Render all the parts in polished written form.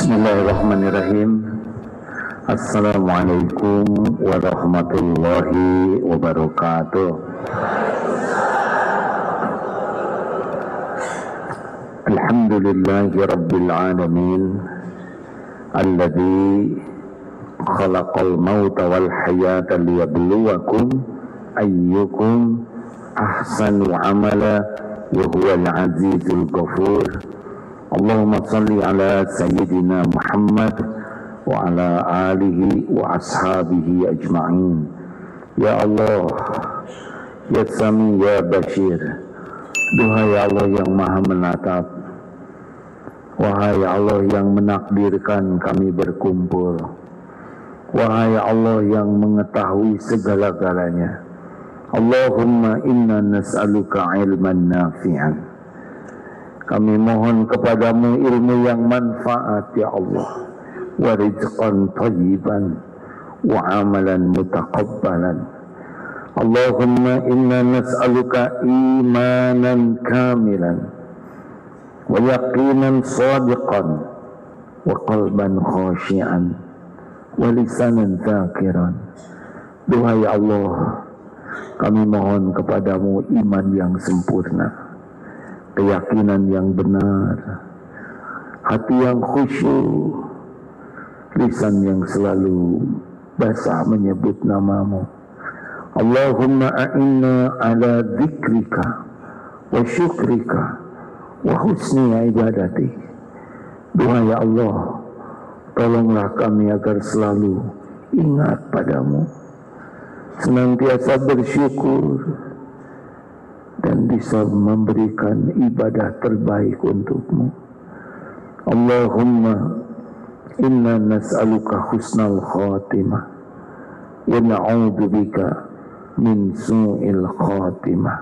Bismillahirrahmanirrahim. Assalamualaikum warahmatullahi wabarakatuh. Alhamdulillahi rabbil alamin alladzi khalaqal mauta wal hayata liyabluwakum ayyukum ahsanu amala wa huwal azizul ghafur. Allahumma salli ala sayyidina Muhammad wa ala alihi wa ashabihi ajma'in. Ya Allah, ya Sami, ya Bashir, duhai Allah yang maha menatap, wahai Allah yang menakdirkan kami berkumpul, wahai Allah yang mengetahui segala-galanya. Allahumma inna nas'aluka ilman nafi'an. Kami mohon kepadamu ilmu yang manfaat ya Allah, wa rizqan thayyiban wa amalan mutaqabbalan. Allahumma inna nas'aluka imanan kamilan wa yaqinan sadiqan wa qalban khashi'an wa lisanan dzakiran. Duhai Allah, kami mohon kepadamu iman yang sempurna, keyakinan yang benar, hati yang khusyuk, lisan yang selalu basah menyebut namamu. Allahumma a'inna ala dzikrika wa syukrika wa husni ibadatik. Duhai Allah, tolonglah kami agar selalu ingat padamu, senantiasa bersyukur, dan bisa memberikan ibadah terbaik untukmu. Allahumma inna nas'aluka husnal khatimah wa na'udzubika min su'il khatimah.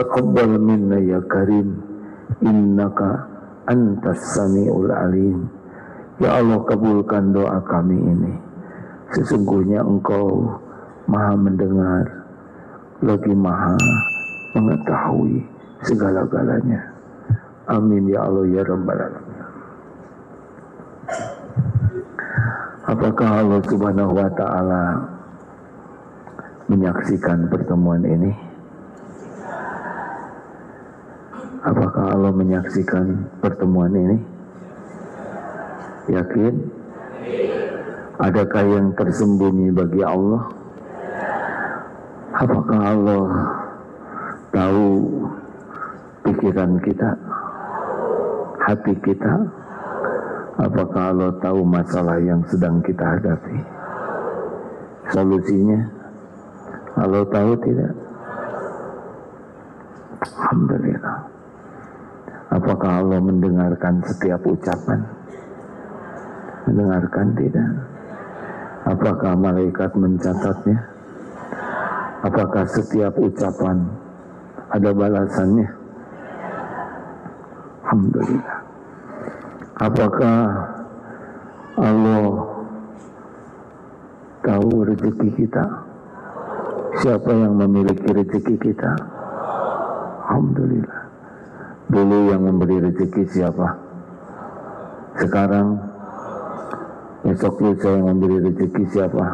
Taqabbal minna ya karim, innaka antas sami'ul alim. Ya Allah, kabulkan doa kami ini. Sesungguhnya Engkau maha mendengar lagi maha mengetahui segala-galanya. Amin ya Allah ya Rabbal alamin. Apakah Allah Subhanahu wa ta'ala menyaksikan pertemuan ini? Apakah Allah menyaksikan pertemuan ini? Yakin? Adakah yang tersembunyi bagi Allah? Apakah Allah tahu pikiran kita, hati kita? Apakah Allah tahu masalah yang sedang kita hadapi? Solusinya Allah tahu tidak? Alhamdulillah. Apakah Allah mendengarkan setiap ucapan? Mendengarkan tidak? Apakah malaikat mencatatnya? Apakah setiap ucapan ada balasannya? Alhamdulillah. Apakah Allah tahu rezeki kita? Siapa yang memiliki rezeki kita? Alhamdulillah. Dulu yang memberi rezeki siapa? Sekarang, besok lusa yang memberi rezeki siapa?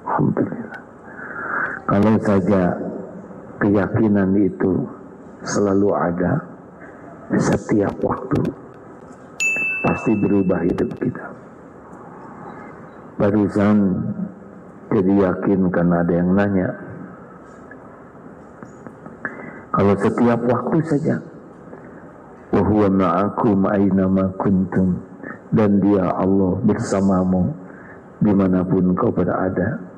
Alhamdulillah. Kalau saja keyakinan itu selalu ada setiap waktu, pasti berubah hidup kita. Barusan jadi yakin karena ada yang nanya. Kalau setiap waktu saja, wa huwa ma'akum aynama kuntum, dan Dia Allah bersamamu dimanapun kau berada.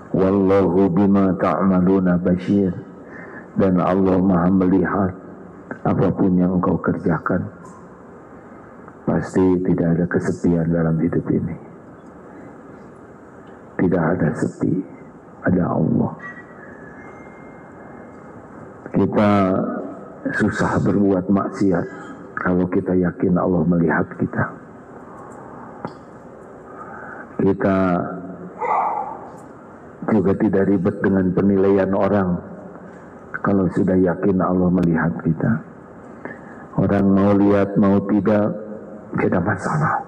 Wallahu bima ta'maluna basyir, dan Allah maha melihat apapun yang engkau kerjakan. Pasti tidak ada kesepian dalam hidup ini. Tidak ada sepi, ada Allah. Kita susah berbuat maksiat kalau kita yakin Allah melihat kita. Kita juga tidak ribet dengan penilaian orang kalau sudah yakin Allah melihat kita. Orang mau lihat mau tidak ada masalah.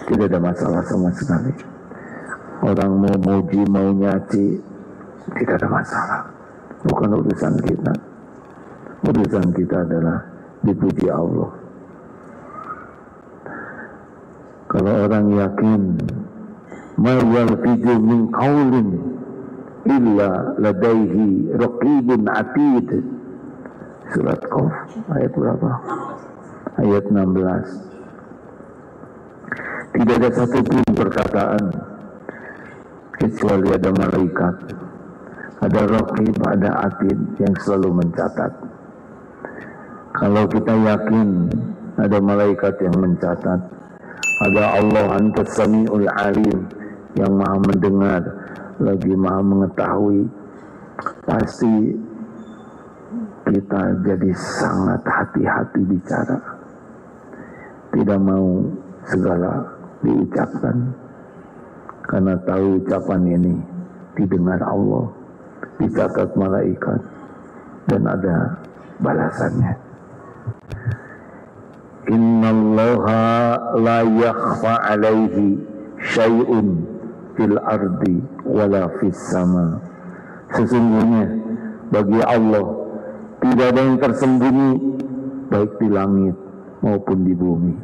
Tidak ada masalah sama sekali. Orang mau muji mau nyaci tidak ada masalah. Bukan urusan kita. Urusan kita adalah dipuji Allah. Kalau orang yakin ma yalfizu min qaulin illa ladaihi raqibun atid. Surat Qaf ayat berapa? Ayat 16. Tidak ada satupun perkataan kecuali ada malaikat, ada raqib, ada atid yang selalu mencatat. Kalau kita yakin ada malaikat yang mencatat, ada Allah Antas Sami'ul Alim yang maha mendengar lagi maha mengetahui, pasti kita jadi sangat hati-hati bicara, tidak mau segala diucapkan, karena tahu ucapan ini didengar Allah, dicatat malaikat, dan ada balasannya. Innallaha la yakhfa alaihi syai'un fil ardi wala fis sama. Sesungguhnya bagi Allah tidak ada yang tersembunyi baik di langit maupun di bumi.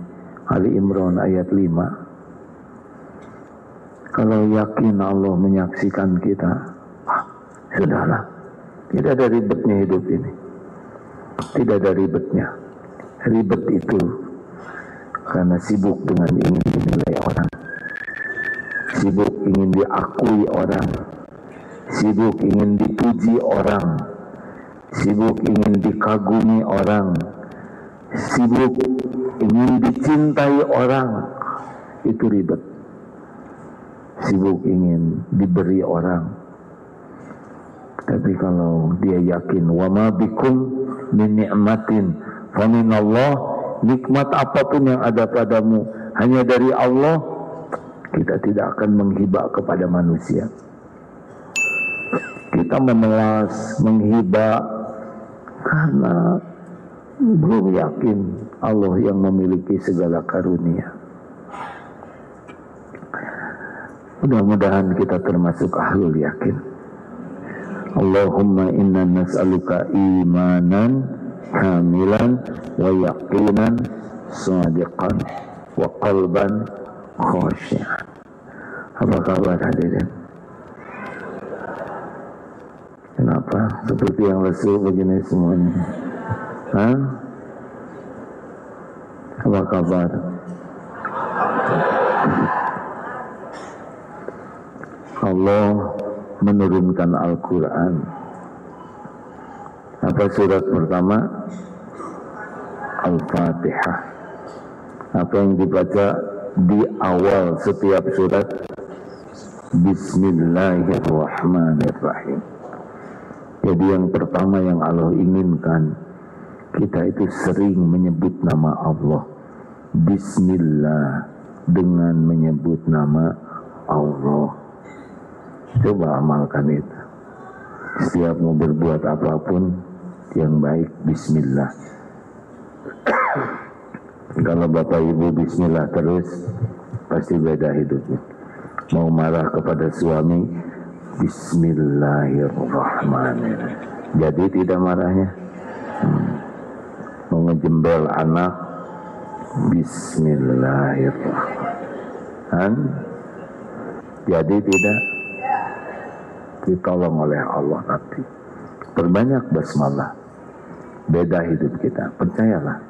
Ali Imran ayat 5. Kalau yakin Allah menyaksikan kita, sudahlah, tidak ada ribetnya hidup ini. Tidak ada ribetnya. Ribet itu karena sibuk dengan ingin dinilai orang, sibuk ingin diakui orang, sibuk ingin dipuji orang, sibuk ingin dikagumi orang, sibuk ingin dicintai orang. Itu ribet. Sibuk ingin diberi orang. Tapi kalau dia yakin wa ma bikum min ni'matin fa min Allah, nikmat apapun yang ada padamu hanya dari Allah, kita tidak akan menghibah kepada manusia. Kita memelas, menghibah karena belum yakin Allah yang memiliki segala karunia. Mudah-mudahan kita termasuk ahlul yakin. Allahumma inna nas'aluka imanan kamilan wa yaqinan sadiqan wa qalban khashi'an. Apa kabar hadirin? Kenapa seperti yang lesu begini semuanya? Hah? Apa kabar? Allah menurunkan Al-Quran. Apa surat pertama? Al-Fatihah. Apa yang dibaca di awal setiap surat? Bismillahirrahmanirrahim. Jadi yang pertama yang Allah inginkan, kita itu sering menyebut nama Allah. Bismillah, dengan menyebut nama Allah. Coba amalkan itu. Setiap mau berbuat apapun yang baik, bismillah. Kalau bapak ibu bismillah terus, pasti beda hidupnya. Mau marah kepada suami, bismillahirrahmanirrahim. Jadi tidak marahnya. Mau ngejembel anak, bismillahirrahmanirrahim. Jadi tidak, ditolong oleh Allah nanti. Perbanyak basmalah, beda hidup kita, percayalah.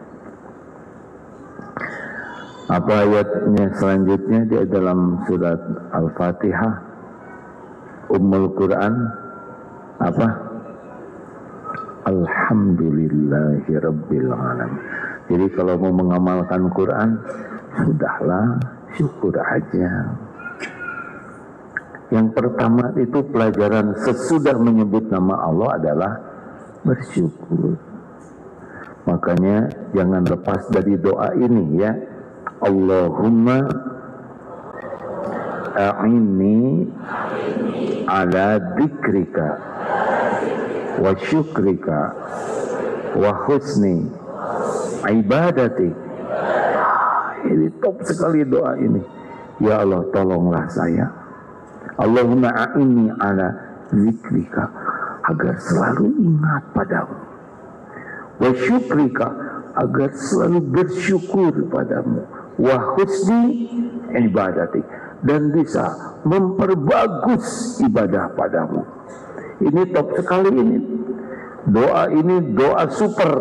Apa ayatnya selanjutnya? Di dalam surat Al-Fatihah, Ummul Quran. Apa? Alhamdulillahi Rabbil Alamin. Jadi kalau mau mengamalkan Quran, sudahlah, syukur aja. Yang pertama itu pelajaran sesudah menyebut nama Allah adalah bersyukur. Makanya jangan lepas dari doa ini ya. Allahumma a'inni ala dzikrika wa syukrika wa husni ibadati. Ini top sekali doa ini. Ya Allah, tolonglah saya. Allahumma a'inni ala zikrika, agar selalu ingat padamu. Wa syukrika, agar selalu bersyukur padamu. Wa husni ibadati, dan bisa memperbagus ibadah padamu. Ini top sekali ini. Doa ini doa super.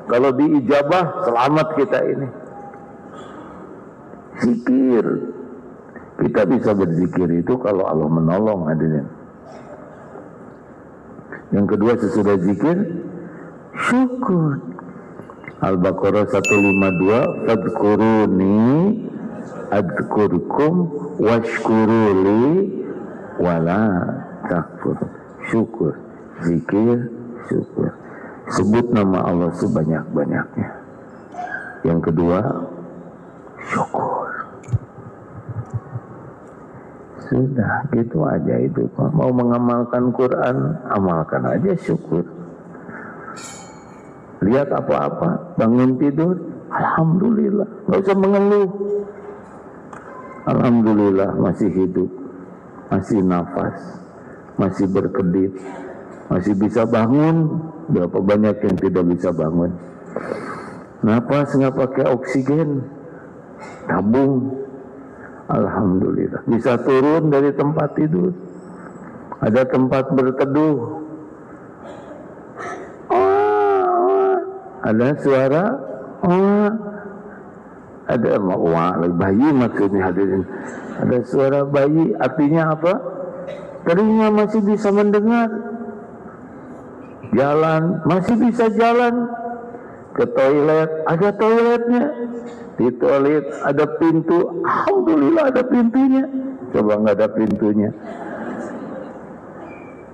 Kalau diijabah, selamat kita ini. Zikir. Kita bisa berzikir itu kalau Allah menolong, hadirin. Yang kedua sesudah zikir, syukur. Al-Baqarah 152, fadkuruni adkurkum washkuruli wala takfur. Syukur, zikir, syukur. Sebut nama Allah sebanyak-banyaknya. Yang kedua, syukur. Sudah, gitu aja itu. Mau mengamalkan Quran, amalkan aja syukur. Lihat apa-apa, bangun tidur, alhamdulillah, nggak usah mengeluh. Alhamdulillah masih hidup, masih nafas, masih berkedip, masih bisa bangun. Berapa banyak yang tidak bisa bangun. Nafas nggak pakai oksigen, tabung. Alhamdulillah bisa turun dari tempat tidur, ada tempat berteduh, ada suara, ada bayi, maksudnya hadirin, ada suara bayi. Artinya apa? Telinga masih bisa mendengar, jalan masih bisa jalan, ke toilet ada toiletnya. Di toilet ada pintu, alhamdulillah ada pintunya. Coba nggak ada pintunya,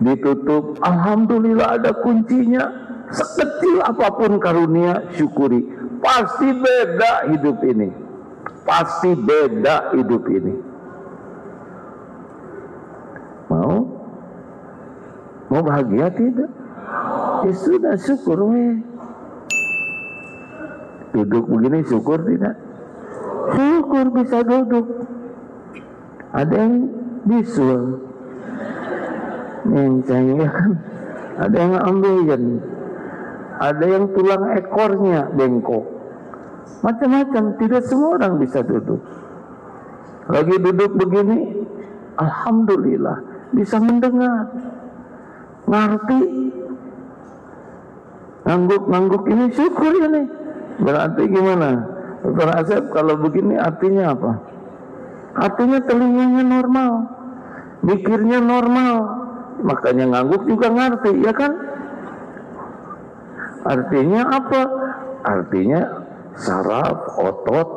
ditutup, alhamdulillah ada kuncinya. Sekecil apapun karunia, syukuri. Pasti beda hidup ini, pasti beda hidup ini. Mau bahagia tidak? Ya sudah, syukur weh. Duduk begini syukur tidak? Syukur bisa duduk. Ada yang bisul, menceng, ya kan? Ada yang ambeien, ada yang tulang ekornya bengkok, macam-macam. Tidak semua orang bisa duduk. Lagi duduk begini, alhamdulillah bisa mendengar, ngerti. Ngangguk-ngangguk ini syukur ini. Berarti gimana? Dr. Asep, kalau begini artinya apa? Artinya telinganya normal, mikirnya normal, makanya ngangguk juga ngerti, ya kan? Artinya apa? Artinya saraf, otot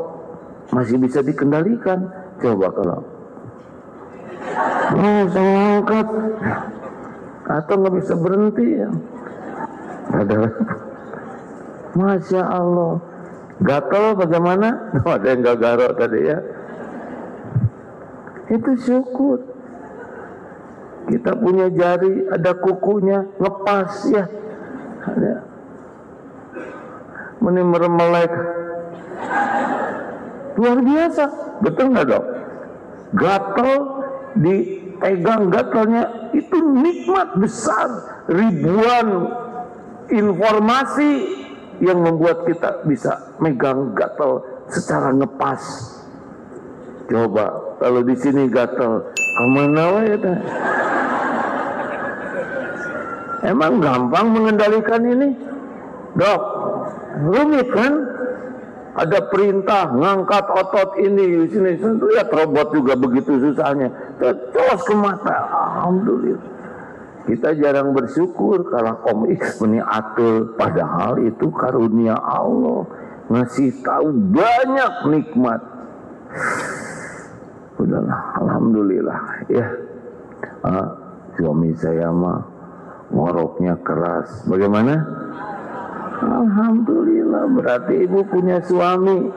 masih bisa dikendalikan. Coba kalau saya angkat atau nggak bisa berhenti ya. Masya Allah. Gatal bagaimana? Ada yang gak garuk tadi ya. Itu syukur. Kita punya jari, ada kukunya, ngepas ya. Ada. Ini meremelek. Luar biasa. Betul nggak dok? Gatal, dipegang gatalnya, itu nikmat besar. Ribuan informasi yang membuat kita bisa megang gatal secara ngepas. Coba kalau di sini gatal, kemana ya? Emang gampang mengendalikan ini, dok? Rumit kan? Ada perintah ngangkat otot ini, sini, lihat robot juga begitu susahnya. Terus ke mata, alhamdulillah. Kita jarang bersyukur kalau komik ini atur, padahal itu karunia Allah, ngasih tahu banyak nikmat. Udahlah, alhamdulillah ya. Suami saya mah ngoroknya keras. Bagaimana? Alhamdulillah, berarti ibu punya suami.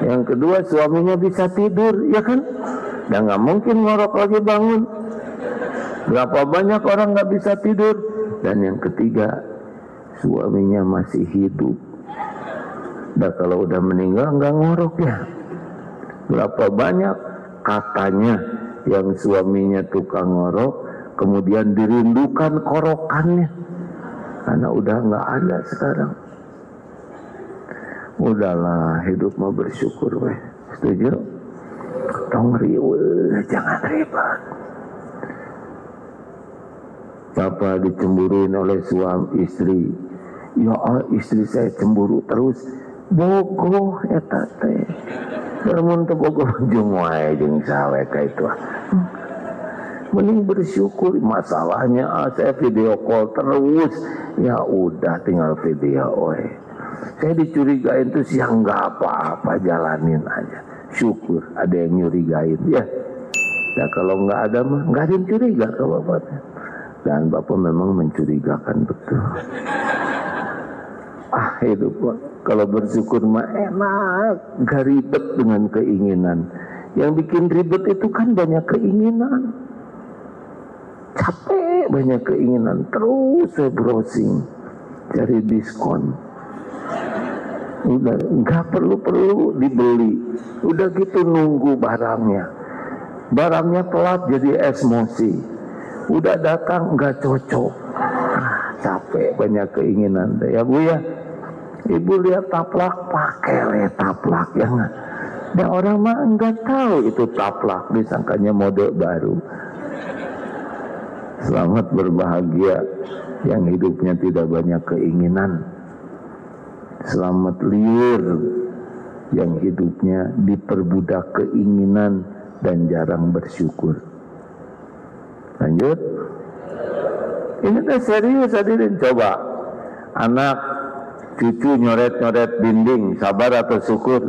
Yang kedua, suaminya bisa tidur, ya kan? Dan nggak mungkin ngorok lagi bangun. Berapa banyak orang nggak bisa tidur. Dan yang ketiga, suaminya masih hidup. Dah kalau udah meninggal nggak ngorok ya. Berapa banyak katanya yang suaminya tukang ngorok, kemudian dirindukan korokannya, karena udah nggak ada sekarang. Udahlah, hidup mah bersyukur weh. Setuju? Tong riweuh, jangan ribet. Bapak dicemburuin oleh suami istri. Ya istri saya cemburu terus. Bogoh eta teh. Lamun teu bogoh jeung wae jeung sawe ka itu. Mending bersyukur. Masalahnya saya video call terus. Ya udah tinggal video we. Saya dicurigain tuh siang nggak apa-apa, jalanin aja. Syukur ada yang nyurigain ya. Ya kalau nggak ada mah nggak ada yang curiga ke bapaknya. Dan bapak memang mencurigakan betul. Hidup kalau bersyukur mah enak, gak ribet dengan keinginan. Yang bikin ribet itu kan banyak keinginan. Capek banyak keinginan, terus saya browsing cari diskon. Udah nggak perlu dibeli, udah gitu nunggu barangnya telat jadi emosi, udah datang nggak cocok. Capek banyak keinginan ya Bu ya. Ibu lihat taplak, pakai taplak ya nggak. Dan orang mah nggak tahu itu taplak, disangkanya mode baru. Selamat berbahagia yang hidupnya tidak banyak keinginan. Selamat liur yang hidupnya diperbudak keinginan dan jarang bersyukur. Lanjut. Ini teh serius hadirin, coba anak cucu nyoret-nyoret dinding, sabar atau syukur?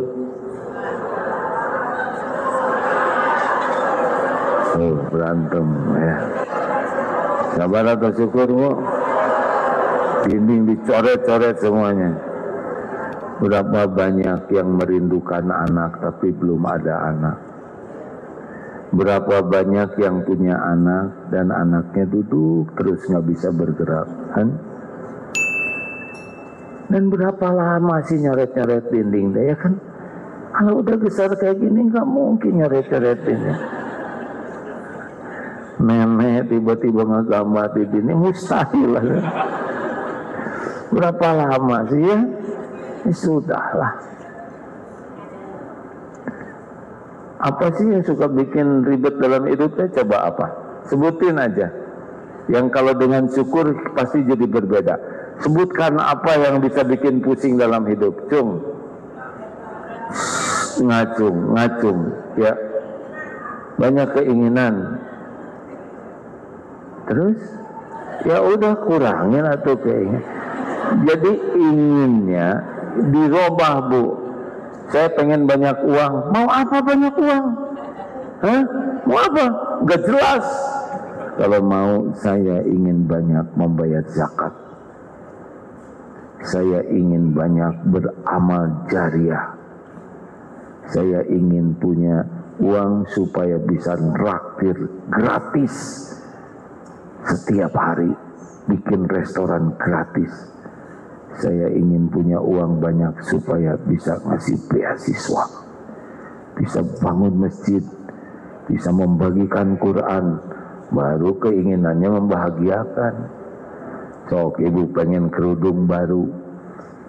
Berantem ya. Sabar atau syukur Bu? Dinding dicoret-coret semuanya. Berapa banyak yang merindukan anak tapi belum ada anak. Berapa banyak yang punya anak dan anaknya duduk terus nggak bisa bergerak kan? Dan berapa lama sih nyoret-nyoret dinding deh ya kan? Kalau udah besar kayak gini nggak mungkin nyoret-nyoret dinding. Nenek tiba-tiba ngegambar di dinding mustahil lah. Berapa lama sih ya? Sudahlah. Apa sih yang suka bikin ribet dalam hidupnya? Coba apa? Sebutin aja. Yang kalau dengan syukur pasti jadi berbeda. Sebutkan apa yang bisa bikin pusing dalam hidup. Cung. Ngacung. Ya. Banyak keinginan. Terus? Ya udah kurangin atau keinginan. Jadi inginnya dirubah Bu. Saya pengen banyak uang. Mau apa banyak uang? Hah? Mau apa? Gak jelas. Kalau mau saya ingin banyak membayar zakat. Saya ingin banyak beramal jariah. Saya ingin punya uang supaya bisa traktir gratis setiap hari. Bikin restoran gratis. Saya ingin punya uang banyak supaya bisa ngasih beasiswa, bisa bangun masjid, bisa membagikan Quran. Baru keinginannya membahagiakan. Sok ibu pengen kerudung baru,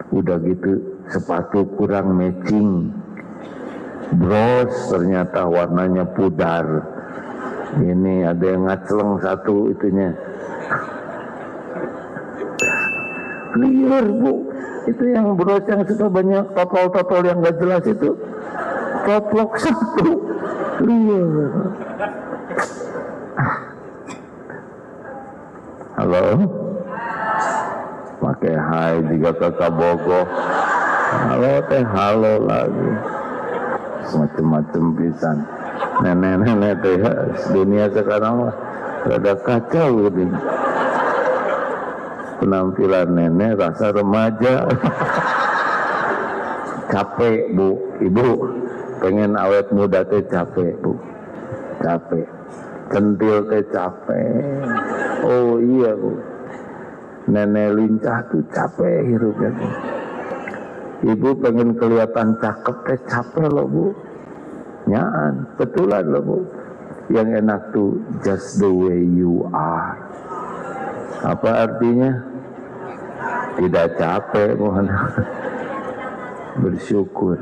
udah gitu sepatu kurang matching, bros ternyata warnanya pudar. Ini ada yang ngacleng satu itunya. Liur Bu, itu yang bros yang suka banyak totol-totol yang gak jelas itu, toplok satu, liur. Halo, pakai hai juga kakak bogoh. Halo teh halo lagi, semacam-macam pisan. Nenek-nenek teh dunia sekarang mah rada kacau gitu. Penampilan nenek rasa remaja. Capek Bu, ibu pengen awet muda teh capek Bu, capek. Centil teh capek. Oh iya Bu, nenek lincah tuh capek hidupnya. Ibu pengen kelihatan cakep teh capek loh Bu. Nyaan, betulan loh Bu. Yang enak tuh just the way you are. Apa artinya? Tidak capek, mohon bersyukur.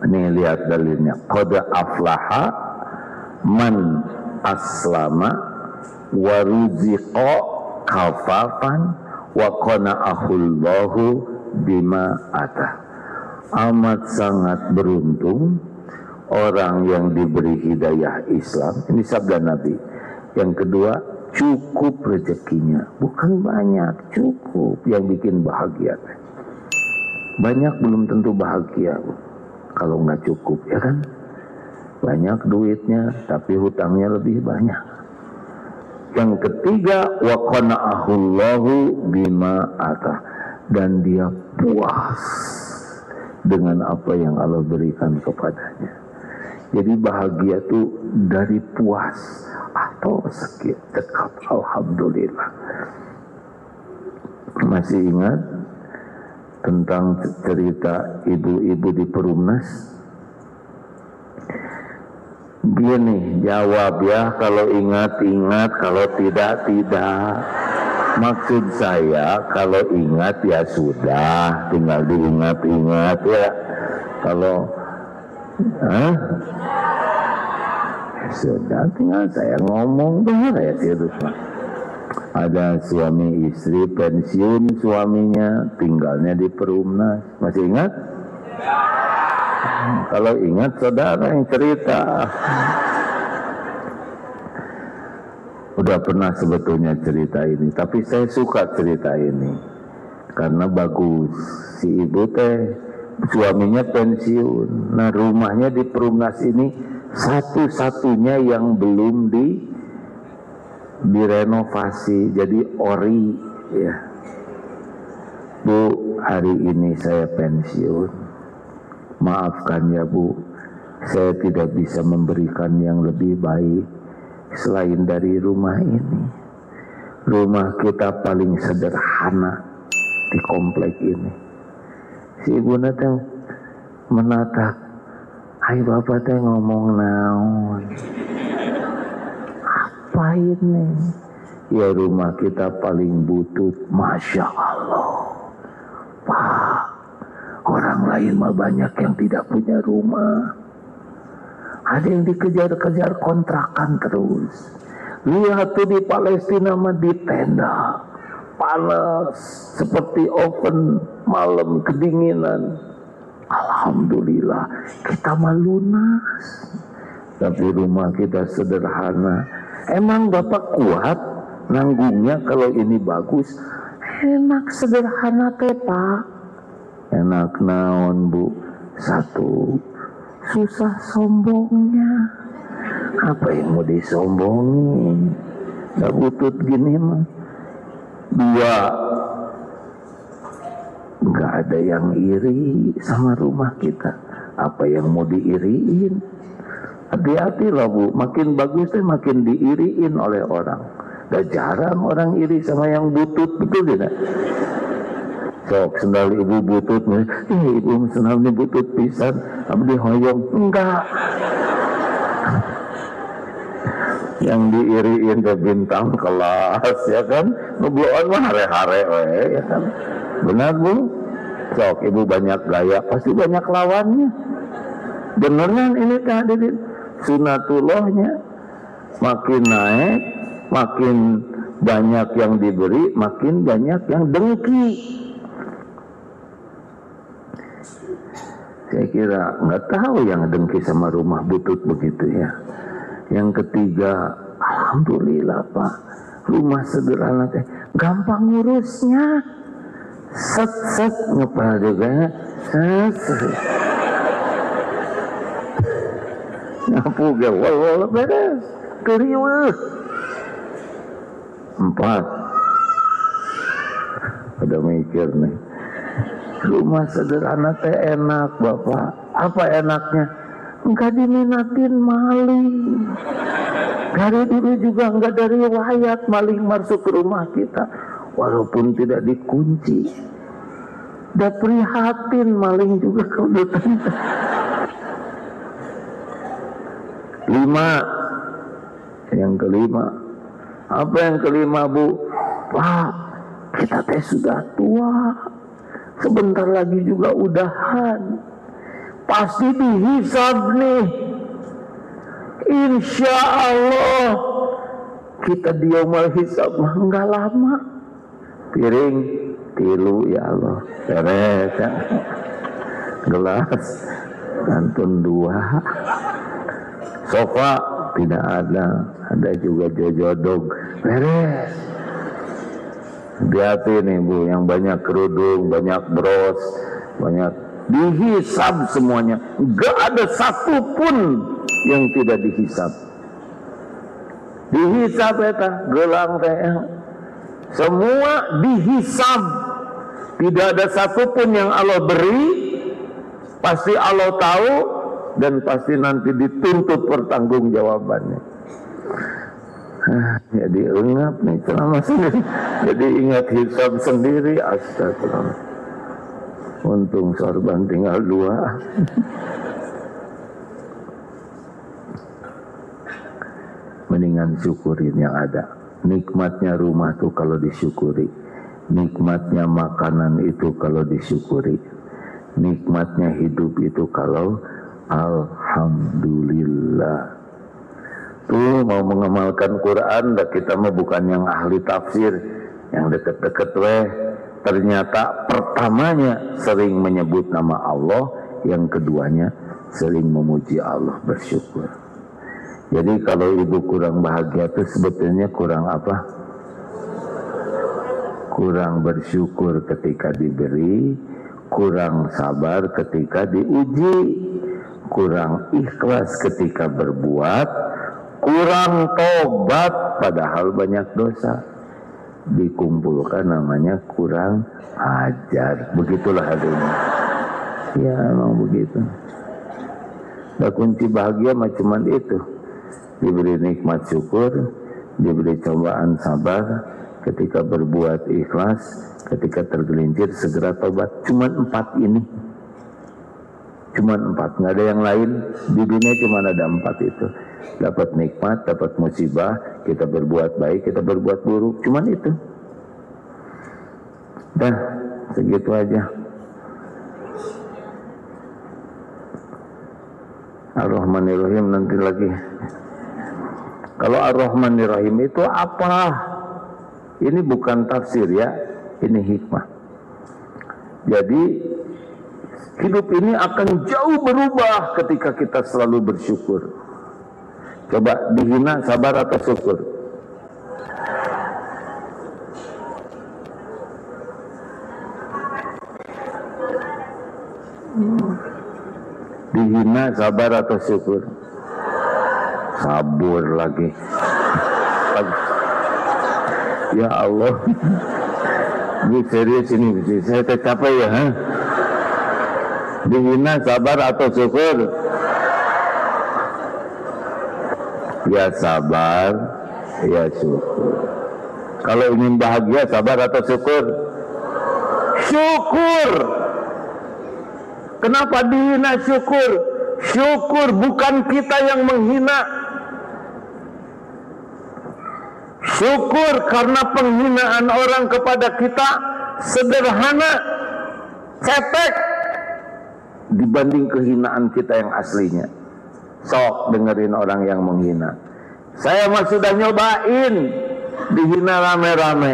Ini lihat dalilnya. Qad aflaha man aslama wa ruziqa kafafan wa qana'ahullahu bima atah. Amat sangat beruntung orang yang diberi hidayah Islam. Ini sabda Nabi. Yang kedua, cukup rezekinya. Bukan banyak, cukup yang bikin bahagia. Banyak belum tentu bahagia kalau nggak cukup, ya kan? Banyak duitnya tapi hutangnya lebih banyak. Yang ketiga, wa qana'ahullahu bima atah, dan dia puas dengan apa yang Allah berikan kepadanya. Jadi bahagia itu dari puas atau sakit dekat. Alhamdulillah. Masih ingat tentang cerita ibu-ibu di Perumnas? Gini, jawab ya, kalau ingat-ingat, kalau tidak. Maksud saya kalau ingat ya sudah, tinggal diingat-ingat ya. Kalau sudah tinggal saya ngomong tuh ya terus. Ada suami istri pensiun, suaminya tinggalnya di Perumnas. Masih ingat? Kalau ingat saudara yang cerita. Udah pernah sebetulnya cerita ini, tapi saya suka cerita ini karena bagus. Si ibu teh suaminya pensiun. Nah, rumahnya di Perumnas ini satu-satunya yang belum direnovasi, jadi ori ya. Bu, hari ini saya pensiun. Maafkan ya Bu, saya tidak bisa memberikan yang lebih baik selain dari rumah ini. Rumah kita paling sederhana di komplek ini. Si ibu nate menatap, hai bapak teh ngomong naon? Apa ini? Ya rumah kita paling butut. Masya Allah Pak, orang lain mah banyak yang tidak punya rumah. Ada yang dikejar-kejar kontrakan terus. Lihat tuh di Palestina mah di tenda, panas seperti oven, malam kedinginan. Alhamdulillah kita mah lunas, tapi rumah kita sederhana. Emang Bapak kuat nanggungnya kalau ini bagus? Enak sederhana teh Pak. Enak naon Bu? Satu, susah sombongnya. Apa yang mau disombongin? Gak butut gini mah. Dua, gak ada yang iri sama rumah kita. Apa yang mau diiriin? Hati-hati lah Bu, makin bagus deh makin diiriin oleh orang. Gak jarang orang iri sama yang butut, betul tidak? Sok sendal ibu butut, ibu sendal ini butut pisan, abdi hoyong, enggak. Yang diiriin ke bintang kelas, ya kan? Ngebloan mah hare-hare, ya kan? Benar Bu? Sok ibu banyak gaya, pasti banyak lawannya. Beneran ini hadirin, sunatullahnya makin naik, makin banyak yang diberi, makin banyak yang dengki. Saya kira nggak tahu yang dengki sama rumah butut begitu ya. Yang ketiga, alhamdulillah Pak, rumah sederhana teh gampang ngurusnya. Set ngepal juga, set. Ngapu gawal beres, keriweuh. 4, ada mikir nih. Rumah sederhana teh enak Bapak. Apa enaknya? Enggak diminatin maling. Dari dulu juga enggak ada riwayat maling masuk ke rumah kita, walaupun tidak dikunci. Da prihatin maling juga kedutan. 5. Yang kelima. Apa yang kelima, Bu? Pak, kita teh sudah tua. Sebentar lagi juga udahan. Pasti dihisab nih. Insya Allah kita diomal hisab mah enggak lama. Piring 3 ya Allah. Beres ya. Gelas kantun 2. Sofa tidak ada juga jojodog. Beres. Hati-hati nih Bu, yang banyak kerudung, banyak bros, banyak dihisab semuanya. Gak ada satupun yang tidak dihisab. Dihisab eta gelang teh. Semua dihisab. Tidak ada satupun yang Allah beri. Pasti Allah tahu dan pasti nanti dituntut pertanggungjawabannya. Jadi ingat nih ceramah sendiri. Jadi ingat hisab sendiri. Astagfirullah. Untung sorban tinggal 2. Mendingan syukurin yang ada. Nikmatnya rumah tuh kalau disyukuri. Nikmatnya makanan itu kalau disyukuri. Nikmatnya hidup itu kalau alhamdulillah. Tuh mau mengamalkan Quran, dah kita mah bukan yang ahli tafsir, yang deket-deket weh. Ternyata pertamanya sering menyebut nama Allah, yang keduanya sering memuji Allah, bersyukur. Jadi kalau ibu kurang bahagia itu sebetulnya kurang apa? Kurang bersyukur ketika diberi, kurang sabar ketika diuji, kurang ikhlas ketika berbuat, kurang tobat padahal banyak dosa. Dikumpulkan namanya kurang ajar. Begitulah adanya. Ya emang begitu. Nah, kunci bahagia macam itu. Diberi nikmat syukur, diberi cobaan sabar, ketika berbuat ikhlas, ketika tergelincir segera tobat. Cuman 4 ini. Cuman 4, nggak ada yang lain. Di dunia cuma ada 4 itu. Dapat nikmat, dapat musibah, kita berbuat baik, kita berbuat buruk. Cuman itu. Dah, segitu aja. Ar-Rahmanir-Rahim nanti lagi. Kalau Ar-Rahmanir-Rahim itu apa? Ini bukan tafsir ya, ini hikmah. Jadi hidup ini akan jauh berubah ketika kita selalu bersyukur. Coba dihina sabar atau syukur? Dihina sabar atau syukur? Sabur lagi. Ya Allah. Ini serius ini, saya tercapai ya. Dihina sabar atau syukur? Ya sabar, ya syukur. Kalau ingin bahagia, sabar atau syukur? Syukur. Kenapa dihina syukur? Syukur, bukan kita yang menghina. Syukur karena penghinaan orang kepada kita sederhana, cetek dibanding kehinaan kita yang aslinya. Sok dengerin orang yang menghina. Saya mah sudah nyobain dihina rame-rame.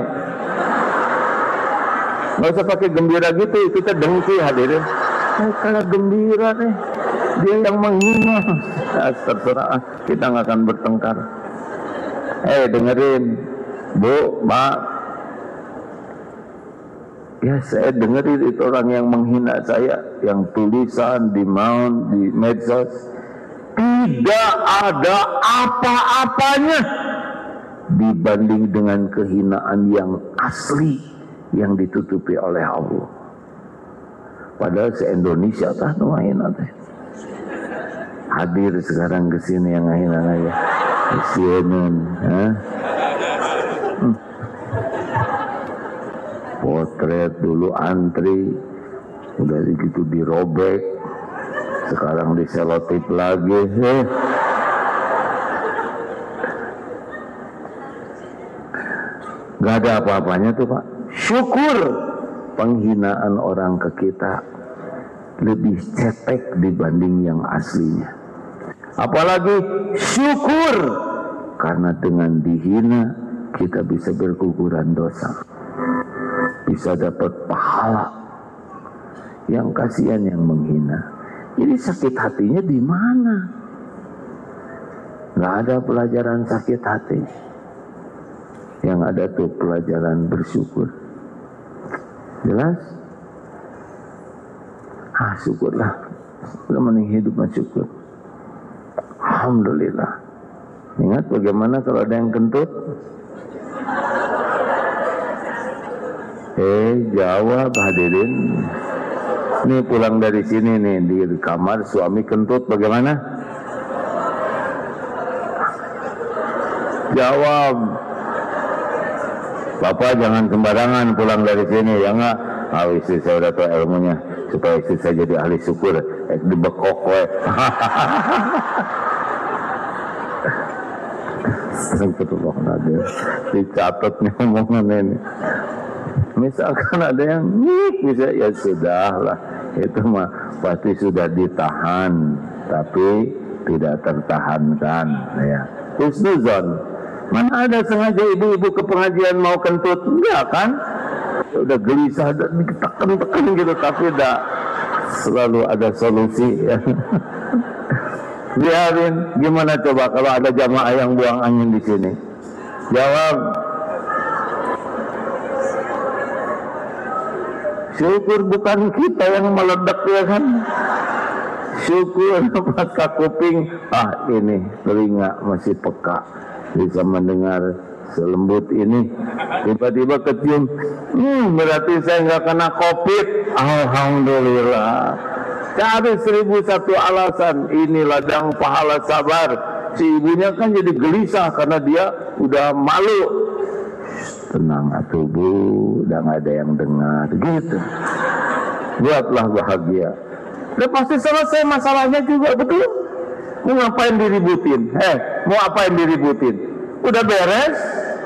Nggak usah pakai gembira gitu, kita dengki hadirin. Kalau gembira nih, dia yang menghina. Terserah, kita nggak akan bertengkar. Dengerin, Bu, Mak. Ya saya dengerin itu orang yang menghina saya, yang tulisan di mount, di medsos. Tidak ada apa-apanya dibanding dengan kehinaan yang asli yang ditutupi oleh Allah. Padahal se-Indonesia tah nu mahina teh. Hadir sekarang ke sini yang ngahina ya. Sieun, potret dulu antri udah begitu dirobek, sekarang diselotip lagi. Gak ada apa-apanya tuh Pak. Syukur penghinaan orang ke kita lebih cetek dibanding yang aslinya. Apalagi syukur karena dengan dihina kita bisa berguguran dosa, bisa dapat pahala. Yang kasihan yang menghina. Jadi sakit hatinya di mana? Gak ada pelajaran sakit hati. Yang ada tuh pelajaran bersyukur. Jelas? Syukurlah. Udah mending hidup syukur. Alhamdulillah. Ingat bagaimana kalau ada yang kentut? Jawab hadirin. Nih pulang dari sini nih di kamar suami kentut bagaimana? Jawab. Bapak jangan sembarangan pulang dari sini ya enggak? Istri saya udah tahu ilmunya supaya istri saya jadi ahli syukur. Dibekok we. Astagfirullahaladzim. Dicatat nih omongan ini. Misalkan ada yang bisa ya sudahlah, itu mah pasti sudah ditahan tapi tidak tertahankan ya. Husnuzon. Mana ada sengaja ibu-ibu ke pengajian mau kentut? Enggak kan? Udah gelisah dan ditekan-tekan gitu, tapi tidak selalu ada solusi ya. Biarin. Gimana coba kalau ada jamaah yang buang angin di sini? Jawab. Syukur bukan kita yang meledak ya kan? Syukur mata kuping, ini telinga masih peka, bisa mendengar selembut ini. Tiba-tiba kecium, berarti saya nggak kena COVID. Alhamdulillah. Cari 1001 alasan. Ini ladang pahala sabar. Si ibunya kan jadi gelisah karena dia udah malu. Tenang atuh Bu, udah nggak ada yang dengar gitu. Buatlah bahagia. Udah pasti selesai masalahnya juga, betul? Mau ngapain diributin? Mau apain diributin? Udah beres,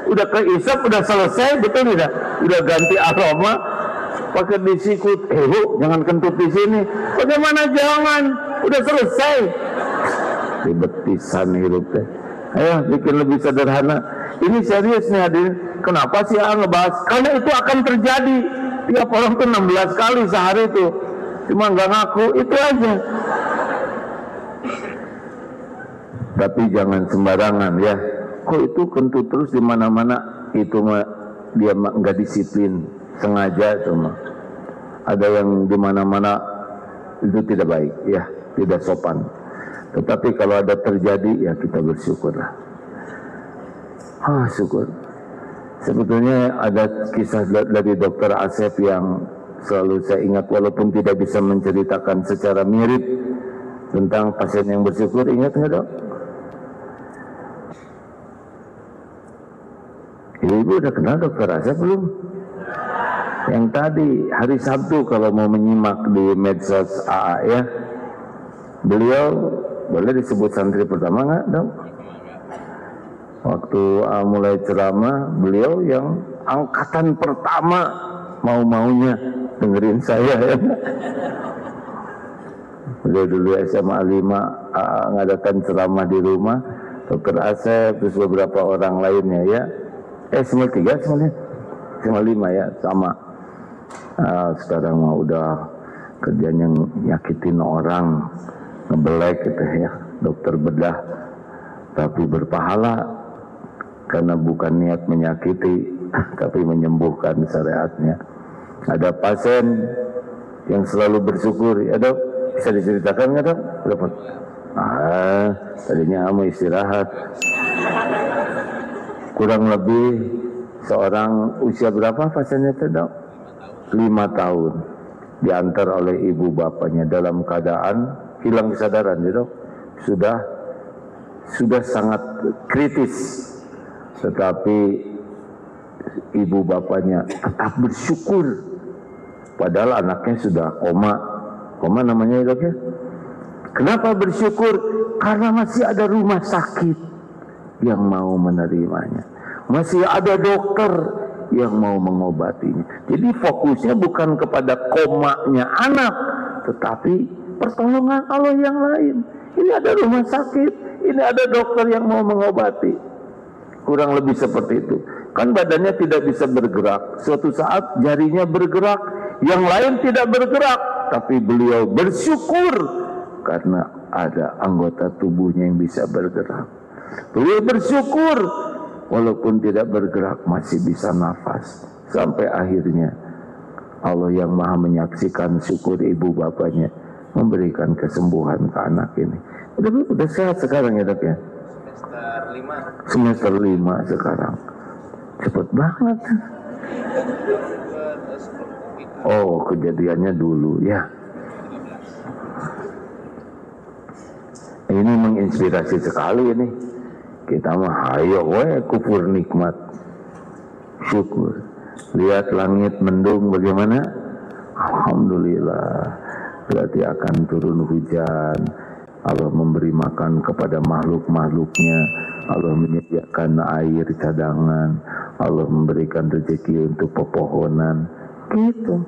udah keisap, udah selesai, betul tidak? Udah ganti aroma, pakai disikut. Bu, jangan kentut di sini. Bagaimana jangan? Udah selesai. Ribetisan hidup teh. Ayo bikin lebih sederhana. Ini serius nih hadirin. Kenapa sih ngebahas? Karena itu akan terjadi. Tiap orang tuh 16 kali sehari tuh. Cuma nggak ngaku, itu aja. Tapi jangan sembarangan ya. Kok itu kentut terus di mana-mana? Itu mah dia nggak disiplin, sengaja cuma. Ada yang di mana-mana itu tidak baik ya, tidak sopan. Tetapi kalau ada terjadi ya kita bersyukurlah. Syukur. Sebetulnya ada kisah dari Dr. Asep yang selalu saya ingat walaupun tidak bisa menceritakan secara mirip tentang pasien yang bersyukur. Ingat nggak Dok? Ibu udah kenal Dr. Asep belum? Yang tadi hari Sabtu kalau mau menyimak di medsos AA ya, beliau boleh disebut santri pertama nggak Dok? Waktu mulai ceramah, beliau yang angkatan pertama mau-maunya dengerin saya ya. Beliau dulu SMA 5 ngadakan ceramah di rumah, Dr. Asep terus beberapa orang lainnya ya. SMA 3 semuanya, SMA 5 ya sama. Sekarang mah udah kerjanya nyakitin orang, ngebelek gitu ya, dokter bedah, tapi berpahala. Karena bukan niat menyakiti, tapi menyembuhkan syariatnya. Ada pasien yang selalu bersyukur, ya Dok, bisa diceritakan nggak Dok? Tadinya mau istirahat. Kurang lebih seorang usia berapa pasiennya itu Dok? 5 tahun. Diantar oleh ibu bapaknya dalam keadaan hilang kesadaran, ya Dok. Sudah sangat kritis. Tetapi ibu bapaknya tetap bersyukur padahal anaknya sudah koma namanya dok ya. Kenapa bersyukur? Karena masih ada rumah sakit yang mau menerimanya, masih ada dokter yang mau mengobatinya. Jadi fokusnya bukan kepada komanya anak, tetapi pertolongan Allah yang lain. Ini ada rumah sakit, ini ada dokter yang mau mengobati. Kurang lebih seperti itu. Kan badannya tidak bisa bergerak, suatu saat jarinya bergerak, yang lain tidak bergerak, tapi beliau bersyukur karena ada anggota tubuhnya yang bisa bergerak. Beliau bersyukur walaupun tidak bergerak masih bisa nafas. Sampai akhirnya Allah yang maha menyaksikan syukur ibu bapaknya memberikan kesembuhan ke anak ini. Udah sehat sekarang ya dok ya? Semester 5 sekarang. Cepet banget. Oh, kejadiannya dulu ya. Ini menginspirasi sekali ini. Kita mah hayo kufur nikmat. Syukur. Lihat langit mendung bagaimana? Alhamdulillah. Berarti akan turun hujan. Allah memberi makan kepada makhluk-makhluknya. Allah menyediakan air cadangan. Allah memberikan rezeki untuk pepohonan. Gitu.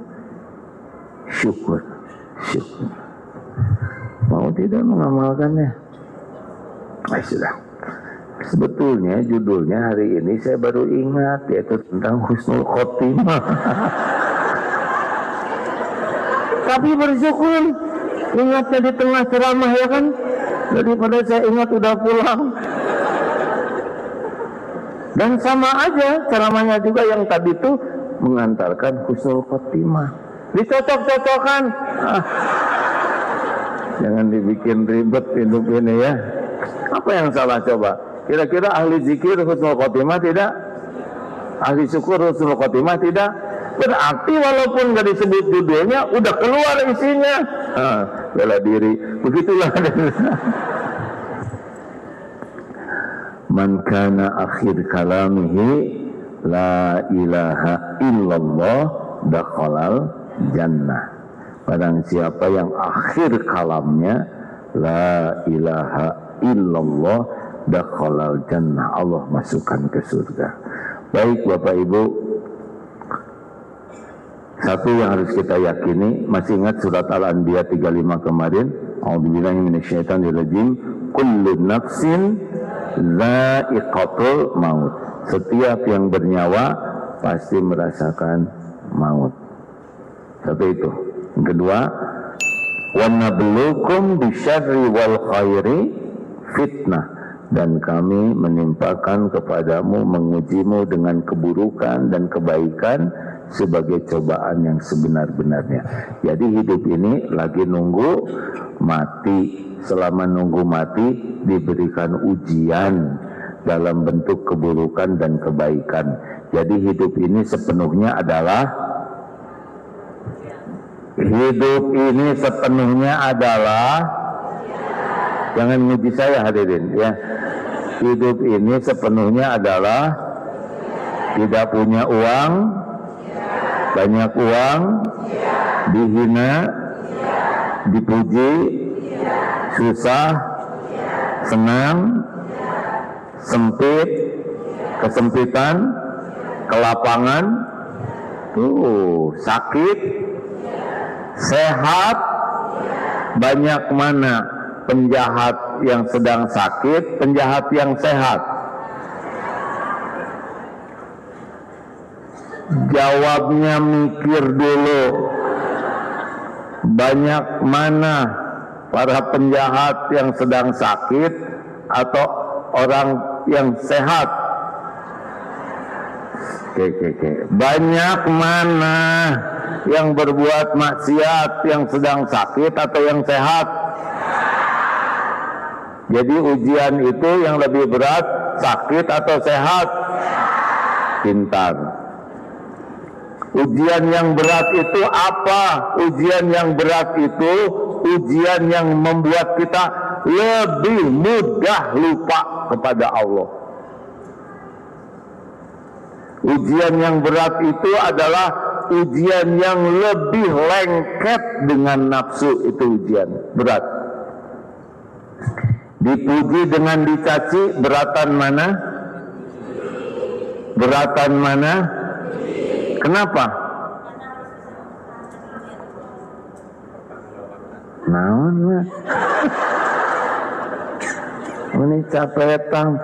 Syukur. Mau tidak mengamalkannya? Sudah. Sebetulnya judulnya hari ini saya baru ingat, yaitu tentang husnul khotimah. Tapi bersyukur ingatnya di tengah ceramah ya kan, daripada saya ingat udah pulang. Dan sama aja ceramahnya juga yang tadi tuh mengantarkan husnul khotimah. Dicocok-cocokkan. Jangan dibikin ribet hidup ini ya. Apa yang salah coba? Kira-kira ahli zikir husnul khotimah tidak? Ahli syukur husnul khotimah tidak? Berarti walaupun gak disebut judulnya udah keluar isinya. Bela diri. Begitulah. Man kana akhir kalamihi la ilaha illallah dakhalal jannah. Barang siapa yang akhir kalamnya la ilaha illallah dakhalal jannah, Allah masukkan ke surga. Baik Bapak Ibu, satu yang harus kita yakini, masih ingat surat Al-Anbiya 35 kemarin, a'udzubillahi minasyaitonirrajim, kullu nafsin dha'iqatul maut. Setiap yang bernyawa pasti merasakan maut. Satu itu. Yang kedua, wa nabluukum bisyarri wal khairi fitnah, dan kami menimpakan kepadamu, mengujimu dengan keburukan dan kebaikan sebagai cobaan yang sebenar-benarnya. Jadi hidup ini lagi nunggu mati. Selama nunggu mati diberikan ujian dalam bentuk keburukan dan kebaikan. Jadi hidup ini sepenuhnya adalah jangan nguji saya hadirin ya. Hidup ini sepenuhnya adalah tidak punya uang, banyak uang, dihina, dipuji, susah, senang, sempit, kesempitan, kelapangan, sakit, sehat. Banyak mana penjahat yang sedang sakit, penjahat yang sehat? Jawabnya mikir dulu. Banyak mana para penjahat yang sedang sakit atau orang yang sehat? Banyak mana yang berbuat maksiat yang sedang sakit atau yang sehat? Jadi ujian itu yang lebih berat, sakit atau sehat? Pintar. Ujian yang berat itu apa? Ujian yang berat itu ujian yang membuat kita lebih mudah lupa kepada Allah. Ujian yang berat itu adalah ujian yang lebih lengket dengan nafsu itu ujian berat. Dipuji dengan dicaci, beratan mana? Beratan mana? Kenapa? Naon mah? Ini capetan.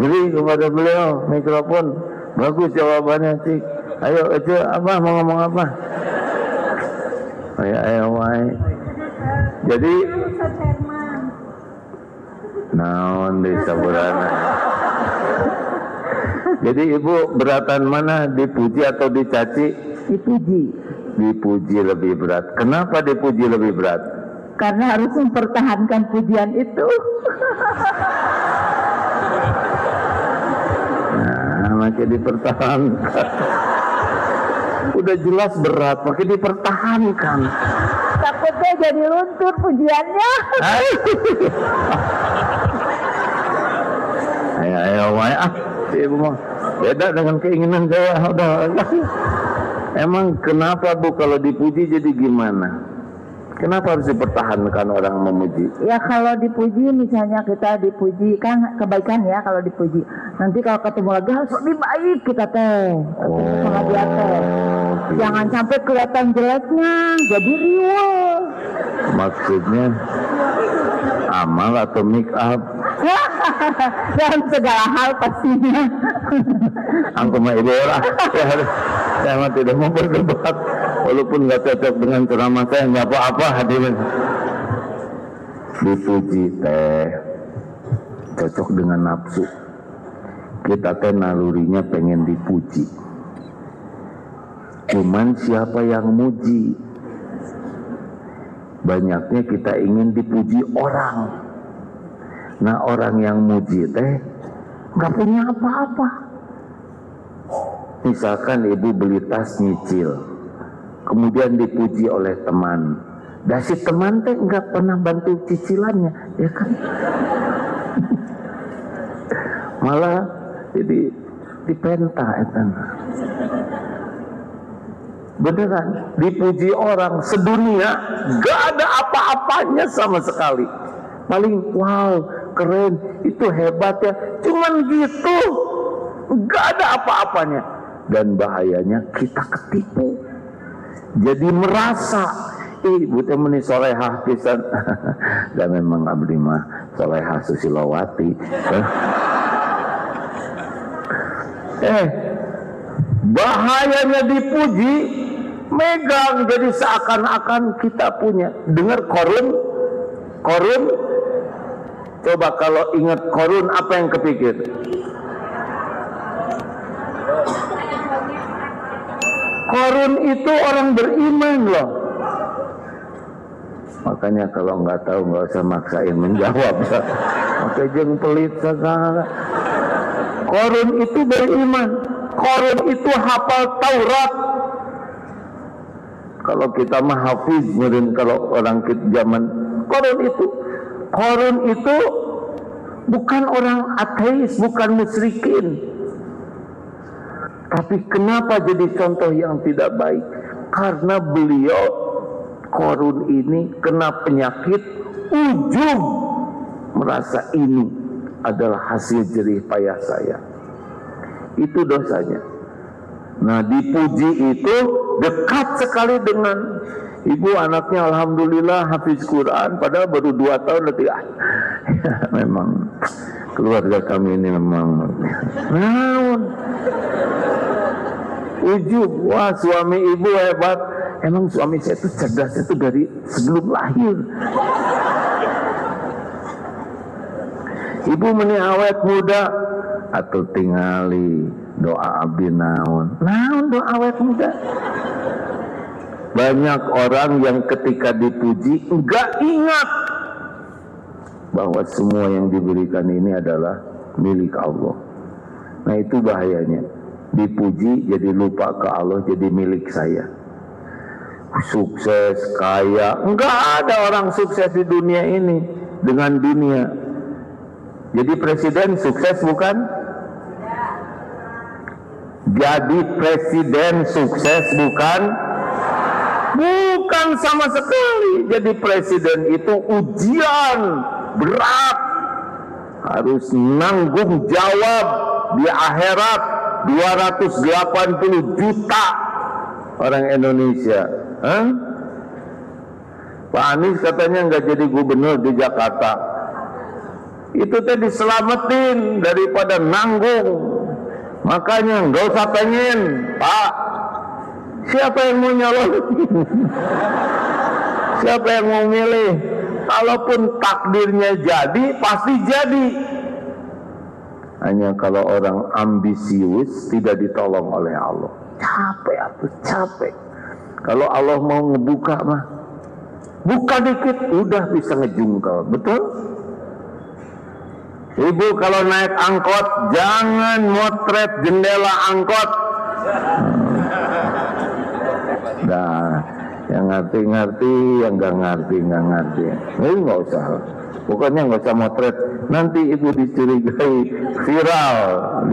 Jadi kepada beliau mikrofon, bagus jawabannya cik. Ayo itu apa mau ngomong apa? Ayo wae. Jadi naon di saburana. Jadi ibu beratan mana, dipuji atau dicaci? Dipuji. Dipuji lebih berat. Kenapa dipuji lebih berat? Karena harus mempertahankan pujian itu. Nah, makin dipertahankan. Udah jelas berat, makin dipertahankan. Takutnya jadi luntur pujiannya. Ayo, ibu mah beda dengan keinginan saya. Udah. Emang kenapa Bu kalau dipuji jadi gimana? Kenapa harus dipertahankan orang memuji? Ya kalau dipuji, misalnya kita dipuji kan kebaikan ya kalau dipuji. Nanti kalau ketemu lagi harus lebih baik kita teh. Sama dia teh. Jangan sampai kelihatan jeleknya, jadi riuh. Maksudnya amal atau make up? Dalam segala hal pastinya. Angku mah ibu lah. Saya mah tidak mau berdebat. Walaupun nggak cocok dengan ceramah saya, nggak apa-apa hadirin. Dipuji teh cocok dengan nafsu. Kita teh nalurinya pengen dipuji. Cuman siapa yang muji? Banyaknya kita ingin dipuji orang. Nah orang yang muji teh nggak punya apa-apa. Misalkan ibu beli tas nyicil, kemudian dipuji oleh teman. Dan si teman teh nggak pernah bantu cicilannya, ya kan? Malah jadi dipenta itu. Beneran dipuji orang sedunia, gak ada apa-apanya sama sekali. Paling wow, keren, itu hebat ya. Cuman gitu, gak ada apa-apanya. Dan bahayanya kita ketipu. Jadi merasa ibu teh meni solehah pisan. Dan memang abdi mah solehah Susilowati. Bahayanya dipuji, megang jadi seakan-akan kita punya. Dengar Korun, coba kalau ingat Korun apa yang kepikir? Korun itu orang beriman loh. Makanya kalau nggak tahu nggak usah maksain menjawab. Oke jeng pelit segala. Korun itu beriman. Korun itu hafal Taurat. Kalau kita mah hafiz, mungkin kalau orang kita zaman Korun itu bukan orang ateis, bukan musyrikin. Tapi kenapa jadi contoh yang tidak baik? Karena beliau Korun ini kena penyakit ujub, merasa ini adalah hasil jerih payah saya. Itu dosanya. Nah dipuji itu dekat sekali dengan ibu anaknya alhamdulillah hafiz Quran, padahal baru 2 tahun nanti. Ya, memang keluarga kami ini memang naon ujub. Wah suami ibu hebat. Emang suami saya itu cerdas itu dari sebelum lahir. Ibu meni awet muda atau tingali doa abdi naon doa awet muda. Banyak orang yang ketika dipuji enggak ingat bahwa semua yang diberikan ini adalah milik Allah. Nah itu bahayanya. Dipuji jadi lupa ke Allah, jadi milik saya. Sukses, kaya, enggak ada orang sukses di dunia ini dengan dunia. Jadi presiden sukses bukan? Jadi presiden sukses bukan? Bukan sama sekali. Jadi presiden itu ujian berat, harus nanggung jawab di akhirat 280 juta orang Indonesia. Pak Anies katanya nggak jadi gubernur di Jakarta. Itu tadi diselamatin daripada nanggung. Makanya nggak usah pengen, Pak. Siapa yang mau nyalon? Siapa yang mau milih? Kalaupun takdirnya jadi, pasti jadi. Hanya kalau orang ambisius tidak ditolong oleh Allah. Capek atuh, capek. Kalau Allah mau ngebuka mah, buka dikit udah bisa ngejungkal, betul? Ibu kalau naik angkot jangan motret jendela angkot. Nah, yang ngerti-ngerti, yang nggak ngerti. Ini nggak usah. Pokoknya nggak usah motret. Nanti ibu dicurigai viral,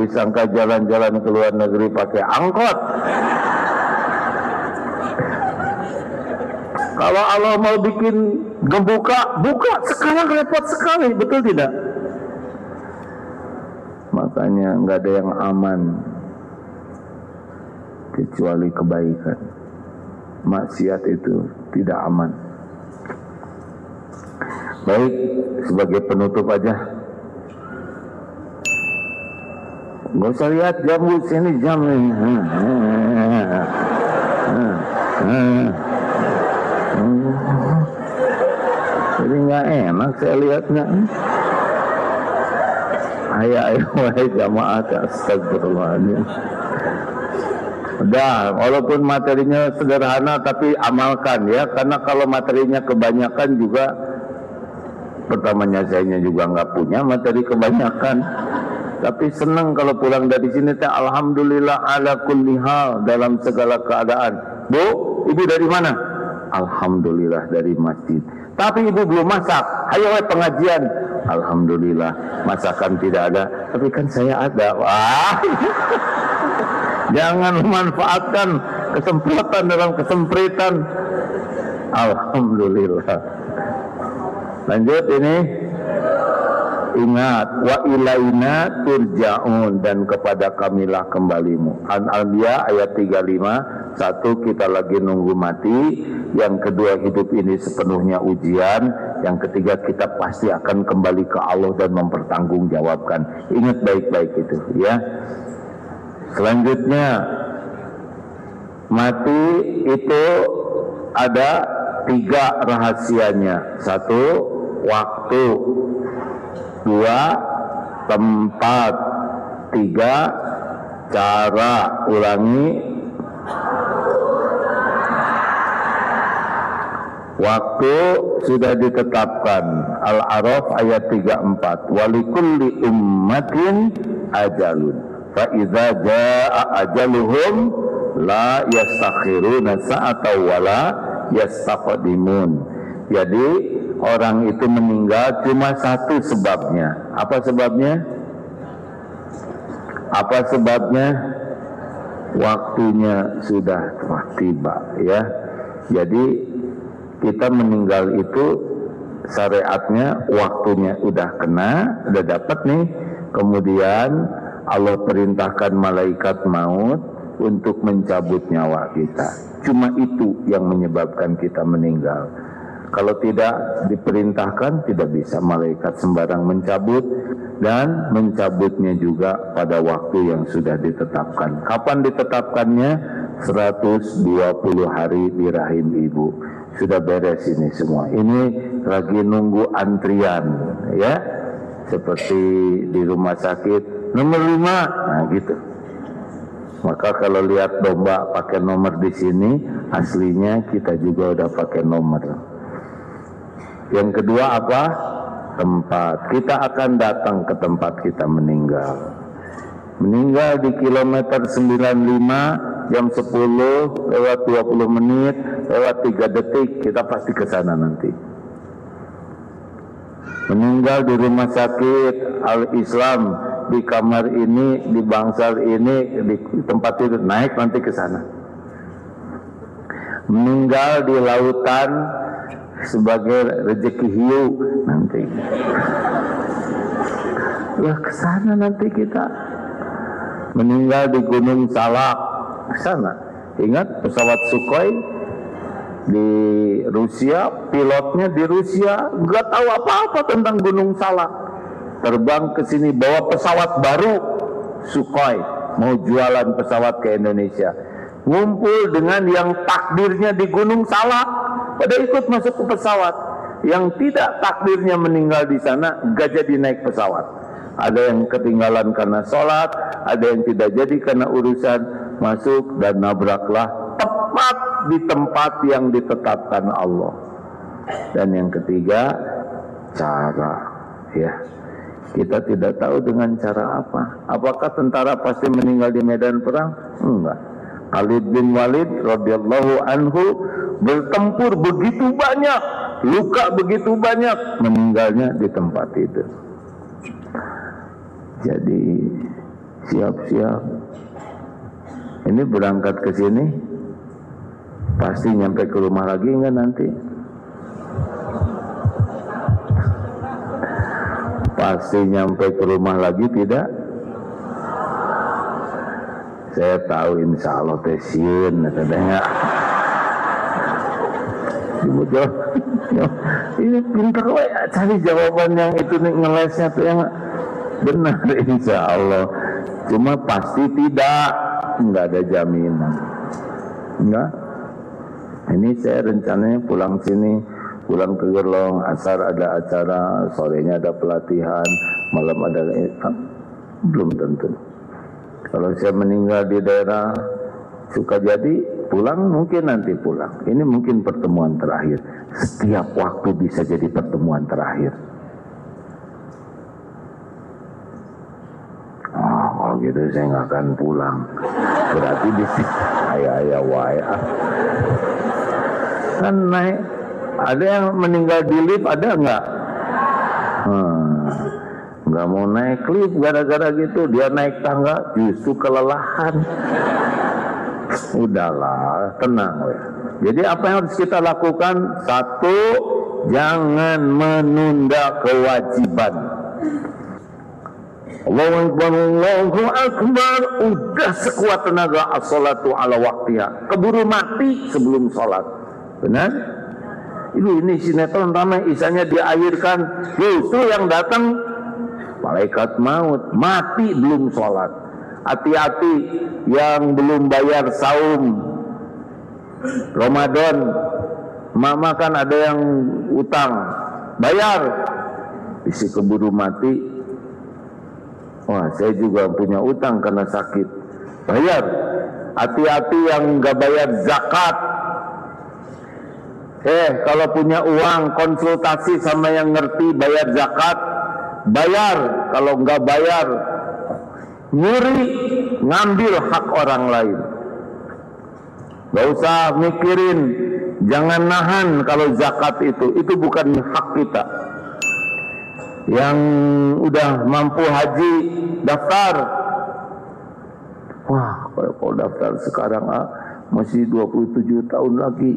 disangka jalan-jalan ke luar negeri pakai angkot. Kalau Allah mau bikin ngebuka, buka sekarang repot sekali, betul tidak? Makanya nggak ada yang aman kecuali kebaikan. Maksiat itu tidak aman. Baik, sebagai penutup aja. Nggak usah lihat jam, sini jam ini. Jadi nggak enak saya lihatnya. Ayo wahai jamaah, astagfirullahaladzim. Udah, walaupun materinya sederhana tapi amalkan ya, karena kalau materinya kebanyakan juga, pertamanya saya juga nggak punya materi kebanyakan, tapi senang kalau pulang dari sini teh alhamdulillah ala kulli hal, dalam segala keadaan. Bu, ibu dari mana? Alhamdulillah dari masjid. Tapi ibu belum masak. Ayo pengajian. Alhamdulillah masakan tidak ada, tapi kan saya ada. Wah. Jangan memanfaatkan kesempatan dalam kesempritan. Alhamdulillah. Lanjut ini. Ingat, wa ilaina turja'un, dan kepada kamilah kembalimu. Al-Anbiya ayat 35. Satu, kita lagi nunggu mati. Yang kedua, hidup ini sepenuhnya ujian. Yang ketiga, kita pasti akan kembali ke Allah dan mempertanggungjawabkan. Ingat baik-baik itu ya. Selanjutnya, mati itu ada 3 rahasianya. 1, waktu. 2, tempat. 3, cara. Ulangi. Waktu sudah ditetapkan. Al-A'raf ayat 34. Walikulli ummatin ajalun. Fa idza jaa ajaluhum la yastakhiruna sa'atan wala yastaqdimun. Jadi orang itu meninggal cuma satu sebabnya. Apa sebabnya? Apa sebabnya? Waktunya sudah tiba ya. Jadi kita meninggal itu syariatnya waktunya udah kena, udah dapat nih. Kemudian Allah perintahkan malaikat maut untuk mencabut nyawa kita. Cuma itu yang menyebabkan kita meninggal. Kalau tidak diperintahkan, tidak bisa malaikat sembarang mencabut, dan mencabutnya juga pada waktu yang sudah ditetapkan. Kapan ditetapkannya? 120 hari di rahim ibu. Sudah beres ini semua. Ini lagi nunggu antrian ya. Seperti di rumah sakit nomor 5, nah gitu. Maka kalau lihat domba pakai nomor di sini, aslinya kita juga udah pakai nomor. Yang kedua apa? Tempat. Kita akan datang ke tempat kita meninggal. Meninggal di kilometer 95, jam 10 lewat 20 menit, lewat 3 detik, kita pasti ke sana nanti. Meninggal di rumah sakit Al-Islam rawat di kamar ini, di bangsal ini, di tempat tidur, naik nanti ke sana. Meninggal di lautan sebagai rezeki hiu nanti. Lah ke sana nanti kita. Meninggal di Gunung Salak, ke sana. Ingat pesawat Sukhoi di Rusia, pilotnya di Rusia nggak tahu apa-apa tentang Gunung Salak, terbang ke sini bawa pesawat baru Sukhoi, mau jualan pesawat ke Indonesia, ngumpul dengan yang takdirnya di Gunung Salak, pada ikut masuk ke pesawat. Yang tidak takdirnya meninggal di sana nggak jadi naik pesawat. Ada yang ketinggalan karena sholat, ada yang tidak jadi karena urusan, masuk dan nabraklah tepat di tempat yang ditetapkan Allah. Dan yang ketiga, cara, ya. Kita tidak tahu dengan cara apa. Apakah tentara pasti meninggal di medan perang? Enggak. Khalid bin Walid radhiyallahu anhu bertempur begitu banyak, luka begitu banyak, meninggalnya di tempat itu. Jadi siap-siap. Ini berangkat ke sini, pasti nyampe ke rumah lagi enggak nanti? Pasti nyampe ke rumah lagi tidak? Saya tahu insya Allah tesiun katanya. Ibu jawab, ini pintar cari jawaban yang itu nih, ngelesnya tuh yang benar insya Allah. Cuma pasti tidak, nggak ada jaminan. Enggak. Ini saya rencananya pulang sini, pulang ke Gerlong, asar ada acara, sorenya ada pelatihan, malam ada, belum tentu. Kalau saya meninggal di daerah Sukajadi, pulang mungkin nanti pulang. Ini mungkin pertemuan terakhir. Setiap waktu bisa jadi pertemuan terakhir. Oh, kalau gitu saya nggak akan pulang. Berarti di sini ayah waya. Kan naik, ada yang meninggal di lift, ada nggak? Nggak mau naik lift gara-gara gitu, dia naik tangga justru kelelahan. Udahlah, tenang ya. Jadi apa yang harus kita lakukan? Satu, jangan menunda kewajiban. Allahu Akbar, Allahu Akbar. Udah sekuat tenaga as-salatu ala waktiha. Keburu mati sebelum sholat. Benar? Ini sinetron ramai, isanya diairkan. Justru yang datang malaikat maut, mati belum sholat. Hati-hati yang belum bayar saum Ramadan. Mama kan ada yang utang, bayar, isi keburu mati. Wah, saya juga punya utang karena sakit, bayar. Hati-hati yang nggak bayar zakat. Kalau punya uang konsultasi sama yang ngerti bayar zakat, bayar. Kalau nggak bayar, nyuri, ngambil hak orang lain. Gak usah mikirin, jangan nahan kalau zakat itu bukan hak kita. Yang udah mampu haji, daftar. Wah, kalau daftar sekarang masih 27 tahun lagi.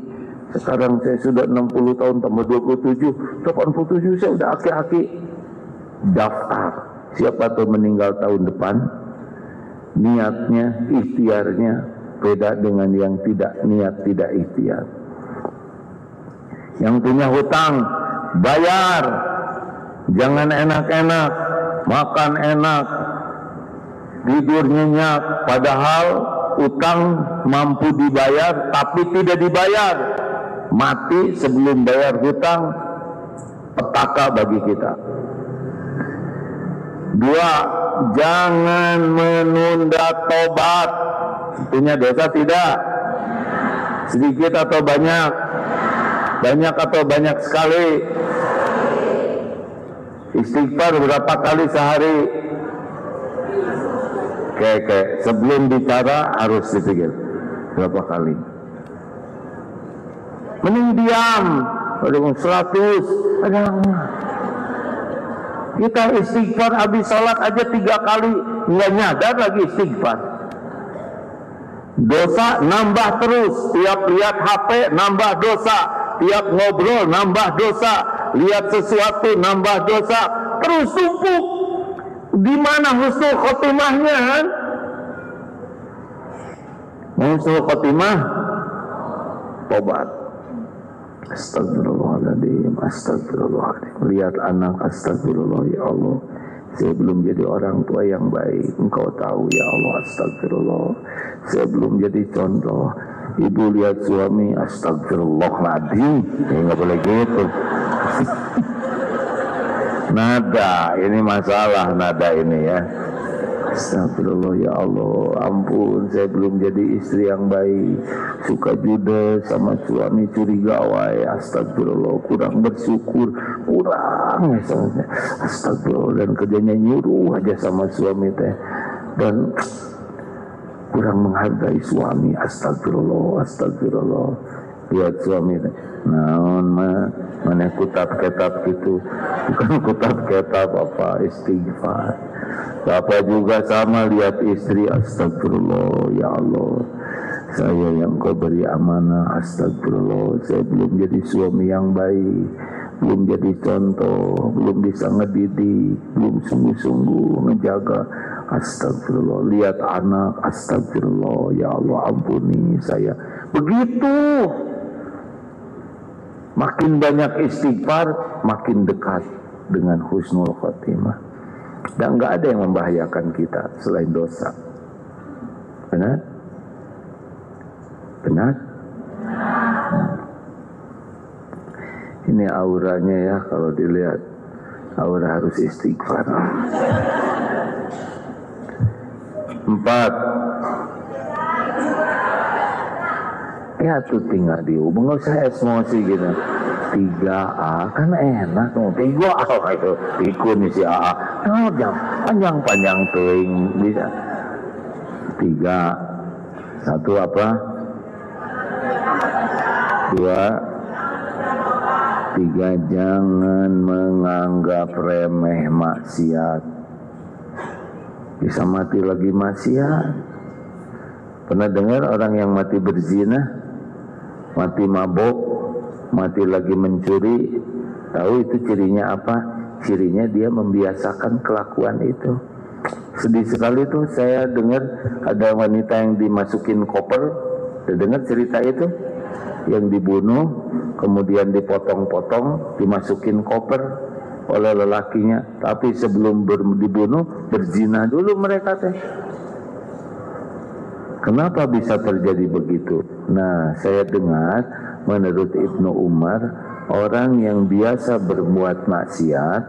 Sekarang saya sudah 60 tahun tambah 27, 87 saya udah aki-aki. Daftar. Siapa tuh meninggal tahun depan, niatnya, ikhtiarnya beda dengan yang tidak niat, tidak ikhtiar. Yang punya hutang, bayar. Jangan enak-enak, makan enak, tidur nyenyak, padahal utang mampu dibayar tapi tidak dibayar. Mati sebelum bayar hutang, petaka bagi kita. Dua, jangan menunda tobat. Punya dosa tidak? Sedikit atau banyak? Banyak atau banyak sekali? Istighfar berapa kali sehari? Oke. Sebelum bicara harus dipikir berapa kali. Mending diam. 100. Kita istighfar habis sholat aja 3 kali nggak nyadar lagi istighfar. Dosa nambah terus, tiap lihat HP nambah dosa, tiap ngobrol nambah dosa, lihat sesuatu nambah dosa, terus tumpuk. Di mana husnul khotimahnya? Husnul khotimah tobat. Astagfirullahaladzim, astagfirullahaladzim. Lihat anak, astagfirullah ya Allah, saya belum jadi orang tua yang baik. Engkau tahu ya Allah, astagfirullah. Saya belum jadi contoh. Ibu lihat suami, astagfirullahaladzim. Ya nggak boleh gitu. Nada, ini masalah nada ini ya. Astagfirullah ya Allah, ampun saya belum jadi istri yang baik, suka judes sama suami, curiga wae, astagfirullah, kurang bersyukur, kurang misalnya, astagfirullah, dan kerjanya nyuruh aja sama suami teh, dan kurang menghargai suami, astagfirullah, astagfirullah. Lihat suami teh, naon mana kutab-ketap gitu, bukan kutab-ketap apa, istighfar. Bapak juga sama, lihat istri, astagfirullah ya Allah, saya yang kau beri amanah, astagfirullah, saya belum jadi suami yang baik, belum jadi contoh, belum bisa ngedidik, belum sungguh-sungguh ngejaga, astagfirullah. Lihat anak, astagfirullah ya Allah, ampuni saya. Begitu. Makin banyak istighfar, makin dekat dengan husnul khotimah. Dan nggak ada yang membahayakan kita selain dosa. Benar? Benar? Ini auranya ya, kalau dilihat aura harus istighfar. 4. Ya tuh tinggal dihubung, nggak usah emosi gitu. 3A kan enak tuh, 3A itu pikun si AA. Oh, panjang tuing bisa. 3, 1 apa? 2, 3, jangan menganggap remeh maksiat. Bisa mati lagi maksiat. Pernah dengar orang yang mati berzina, mati mabok, mati lagi mencuri? Tahu itu cirinya apa? Cirinya dia membiasakan kelakuan itu. Sedih sekali tuh saya dengar ada wanita yang dimasukin koper. Saya dengar cerita itu, yang dibunuh kemudian dipotong-potong, dimasukin koper oleh lelakinya. Tapi sebelum dibunuh berzina dulu mereka teh. Kenapa bisa terjadi begitu? Nah, saya dengar menurut Ibnu Umar, orang yang biasa berbuat maksiat,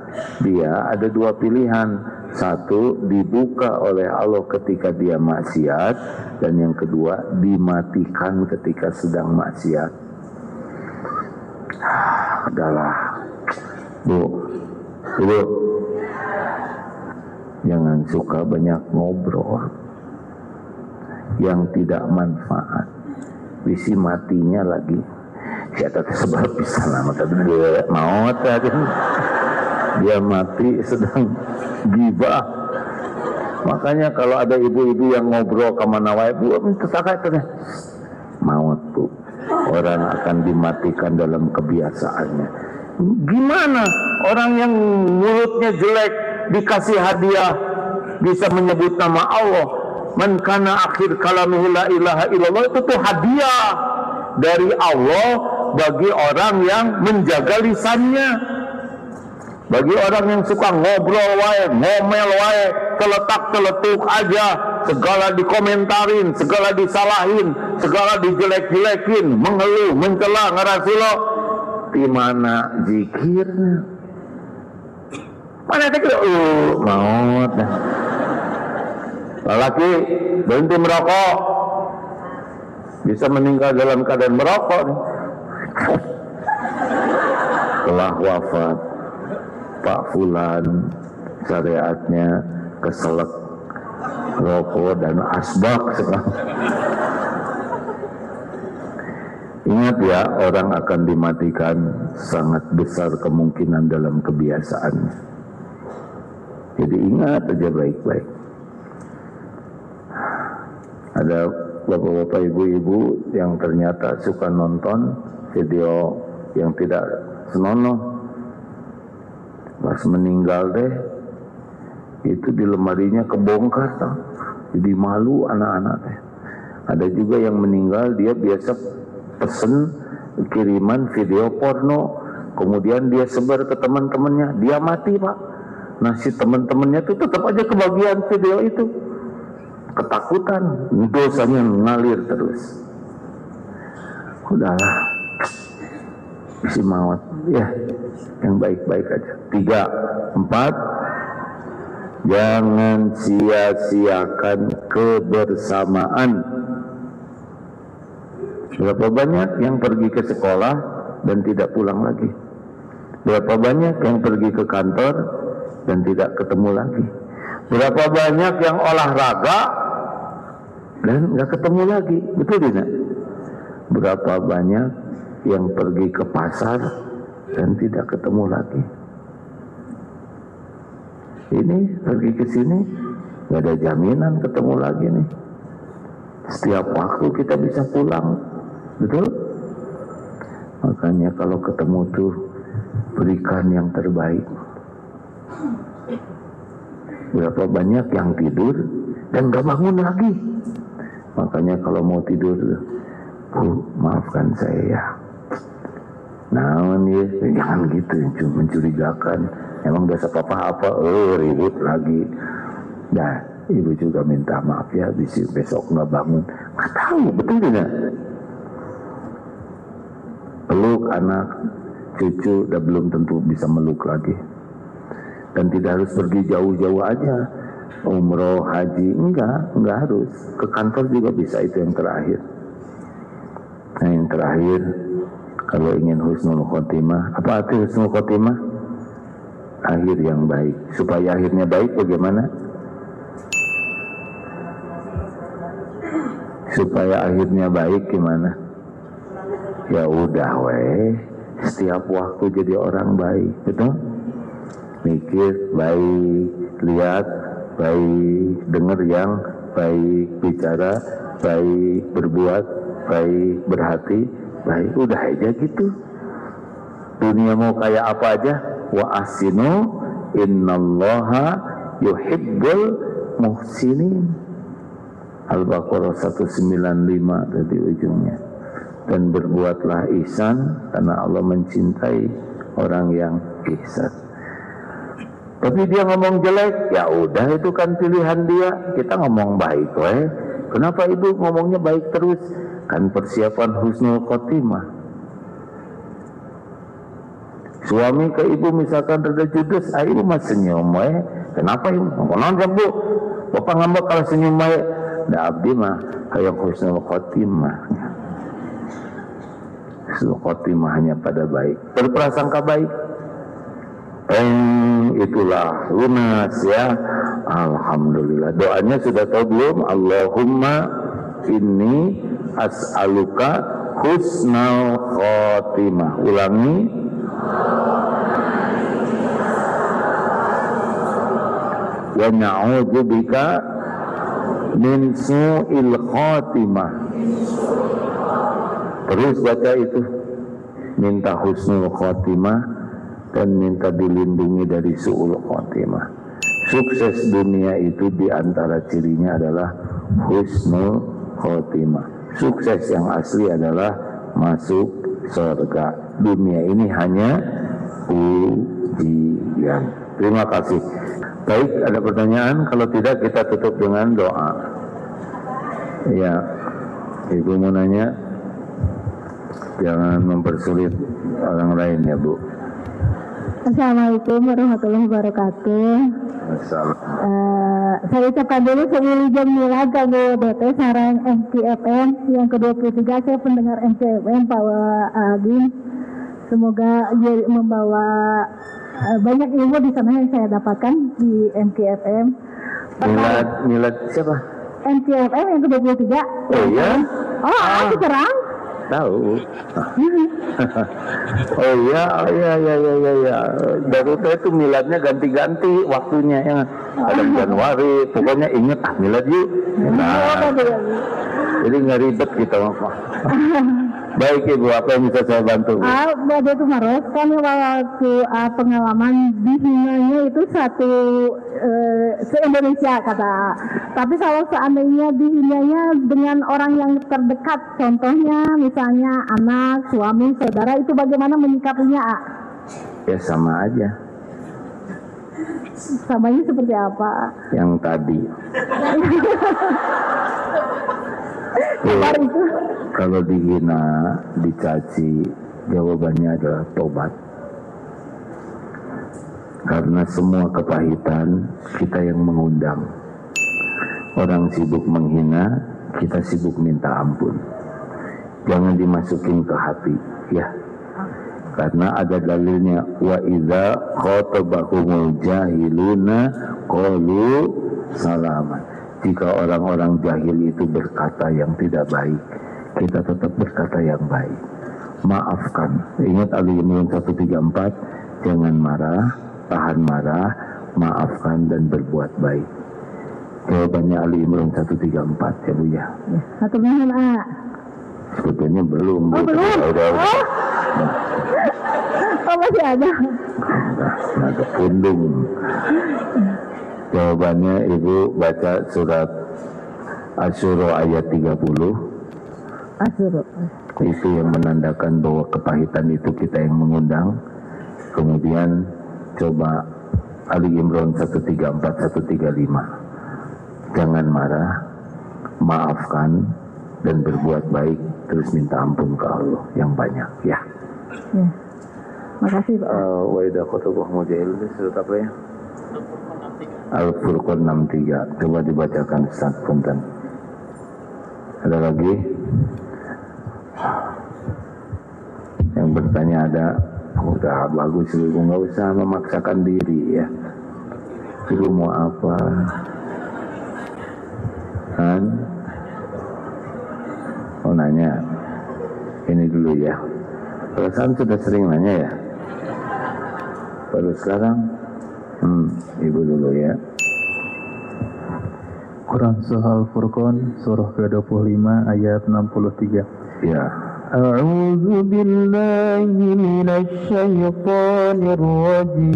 dia ada 2 pilihan. 1, dibuka oleh Allah ketika dia maksiat, dan yang kedua, dimatikan ketika sedang maksiat. Adalah Bu, jangan suka banyak ngobrol yang tidak manfaat. Visi matinya lagi. Saya tak sebab bisa nama tadi dia maut tadi. Dia mati sedang gibah. Makanya kalau ada ibu-ibu yang ngobrol kemana wae, Bu, maut Bu. Orang akan dimatikan dalam kebiasaannya. Gimana orang yang mulutnya jelek dikasih hadiah bisa menyebut nama Allah? Man kana akhir kalamihi la ilaha illallah, itu tuh hadiah dari Allah bagi orang yang menjaga lisannya. Bagi orang yang suka ngobrol wae, ngomel wae, teletak-teletuk aja, segala dikomentarin, segala disalahin, segala dijelek-jelekin, mengeluh, mencela, ngerasulo, di mana zikirnya? Mana itu? Maut. Lelaki berhenti merokok, bisa meninggal dalam keadaan merokok. Telah wafat Pak Fulan, syariatnya keselak rokok dan asbak sekarang. Ingat ya, orang akan dimatikan sangat besar kemungkinan dalam kebiasaannya. Jadi ingat aja baik-baik. Ada bapak-bapak, ibu-ibu yang ternyata suka nonton video yang tidak senonoh. Pas meninggal deh, itu di lemarinya kebongkar tau. Jadi malu anak-anak teh. Ada juga yang meninggal, dia biasa pesen kiriman video porno, kemudian dia sebar ke teman-temannya, dia mati pak. Nah si teman-temannya tuh tetap aja kebagian video itu, ketakutan, dosanya ngalir terus. Udahlah, isi maut ya, yang baik-baik aja. 3, 4, jangan sia-siakan kebersamaan. Berapa banyak yang pergi ke sekolah dan tidak pulang lagi? Berapa banyak yang pergi ke kantor dan tidak ketemu lagi? Berapa banyak yang olahraga dan nggak ketemu lagi? Betul tidak? Berapa banyak yang pergi ke pasar dan tidak ketemu lagi? Ini pergi ke sini nggak ada jaminan ketemu lagi nih. Setiap waktu kita bisa pulang, betul? Makanya kalau ketemu tuh berikan yang terbaik. Berapa banyak yang tidur dan gak bangun lagi. Makanya kalau mau tidur, Bu, maafkan saya ya. Nah, jangan gitu, mencurigakan. Emang dosa apa-apa, ribut lagi. Nah, ibu juga minta maaf ya, besok nggak bangun. Nggak tahu, betul tidak? Peluk anak, cucu, udah belum tentu bisa meluk lagi. Dan tidak harus pergi jauh-jauh aja, umroh, haji, enggak harus. Ke kantor juga bisa, itu yang terakhir. Nah yang terakhir, kalau ingin husnul khotimah, apa arti husnul khotimah? Akhir yang baik. Supaya akhirnya baik bagaimana? Supaya akhirnya baik gimana? Ya udah weh, setiap waktu jadi orang baik, betul? Mikir baik, lihat baik, dengar yang baik, bicara baik, berbuat baik, berhati baik, udah aja gitu. Dunia mau kayak apa aja, wa ahsinu innallaha yuhibbul muhsinin. Al-Baqarah 195 tadi ujungnya. Dan berbuatlah ihsan karena Allah mencintai orang yang ihsan. Tapi dia ngomong jelek, ya udah itu kan pilihan dia. Kita ngomong baik, weh. Kenapa ibu ngomongnya baik terus? Kan persiapan husnul khotimah. Suami ke ibu misalkan rada judes, ibu mah senyum, weh. Kenapa ibu? Ngomong bu, bapak ngambek kalau senyum, weh. Nah abdi mah kayak husnul khotimah. Husnul khotimah hanya pada baik, berprasangka baik. Itulah lunas ya. Alhamdulillah. Doanya sudah tahu belum? Allahumma inni as'aluka husnul khotimah. Ulangi. Wa na'udzubika min su'il khotimah. Terus baca itu. Minta husnul khotimah dan minta dilindungi dari su'ul khotimah. Sukses dunia itu diantara cirinya adalah husnul khotimah. Sukses yang asli adalah masuk surga. Dunia ini hanya ujian. Terima kasih. Baik, ada pertanyaan? Kalau tidak kita tutup dengan doa. Ya, ibu mau nanya, jangan mempersulit orang lain ya bu. Assalamualaikum warahmatullahi wabarakatuh. Saya ucapkan dulu sewilujeng milad kanggo DT sareng MCFM yang ke-23. Saya pendengar MCFM Pak Agin. Semoga membawa banyak ilmu di sana yang saya dapatkan di MCFM. Milad siapa? MCFM yang ke-23. Oh iya? Oh, aku serang. tahu. Oh iya. Baru saya itu miladnya ganti-ganti waktunya ya. Ada Januari, pokoknya inget milad yuk. Nah, jadi nggak ribet kita apa. Baik Ibu, apa yang bisa saya bantu? Pada itu Maros, kan waktu pengalaman dihinanya itu satu se-Indonesia kata. Tapi kalau seandainya dihinanya dengan orang yang terdekat, contohnya misalnya anak, suami, saudara, itu bagaimana menyikapinya? Ya sama aja. Samanya seperti apa? Yang tadi. Kalau dihina, dicaci, jawabannya adalah tobat. Karena semua kepahitan kita yang mengundang. Orang sibuk menghina, kita sibuk minta ampun. Jangan dimasukin ke hati, ya. Karena ada dalilnya, wa idza khatabahumul jahiluna qalu salaman. Jika orang-orang jahil itu berkata yang tidak baik, kita tetap berkata yang baik. Maafkan. Ingat Ali Imran 134, jangan marah, tahan marah, maafkan dan berbuat baik. Jawabannya Ali Imran 134 ya Bu ya. Satu menit Sebetulnya belum. Oh belum? Oh masih ada. Nah, ada pundung. Jawabannya Ibu baca surat Asy-Syura ayat 30. Asy-Syura. Itu yang menandakan bahwa kepahitan itu kita yang mengundang. Kemudian coba Ali Imran 134, 135. Jangan marah, maafkan dan berbuat baik, terus minta ampun ke Allah yang banyak ya. Ya. Makasih Pak. Wa idza khatabahum jahilun surat apa ya? Al-Furqan 63. Coba dibacakan Ustaz punten. Ada lagi? Yang bertanya ada? Udah bagus Ibu, nggak usah memaksakan diri ya. Ibu mau apa? Kan? Oh nanya. Ini dulu ya. Perasaan sudah sering nanya ya. Baru sekarang. Ibu dulu ya. Quran Surah Al-Furqan surah ke-25 ayat 63. Ya. A'udzu billahi minasy syaithanir rajim.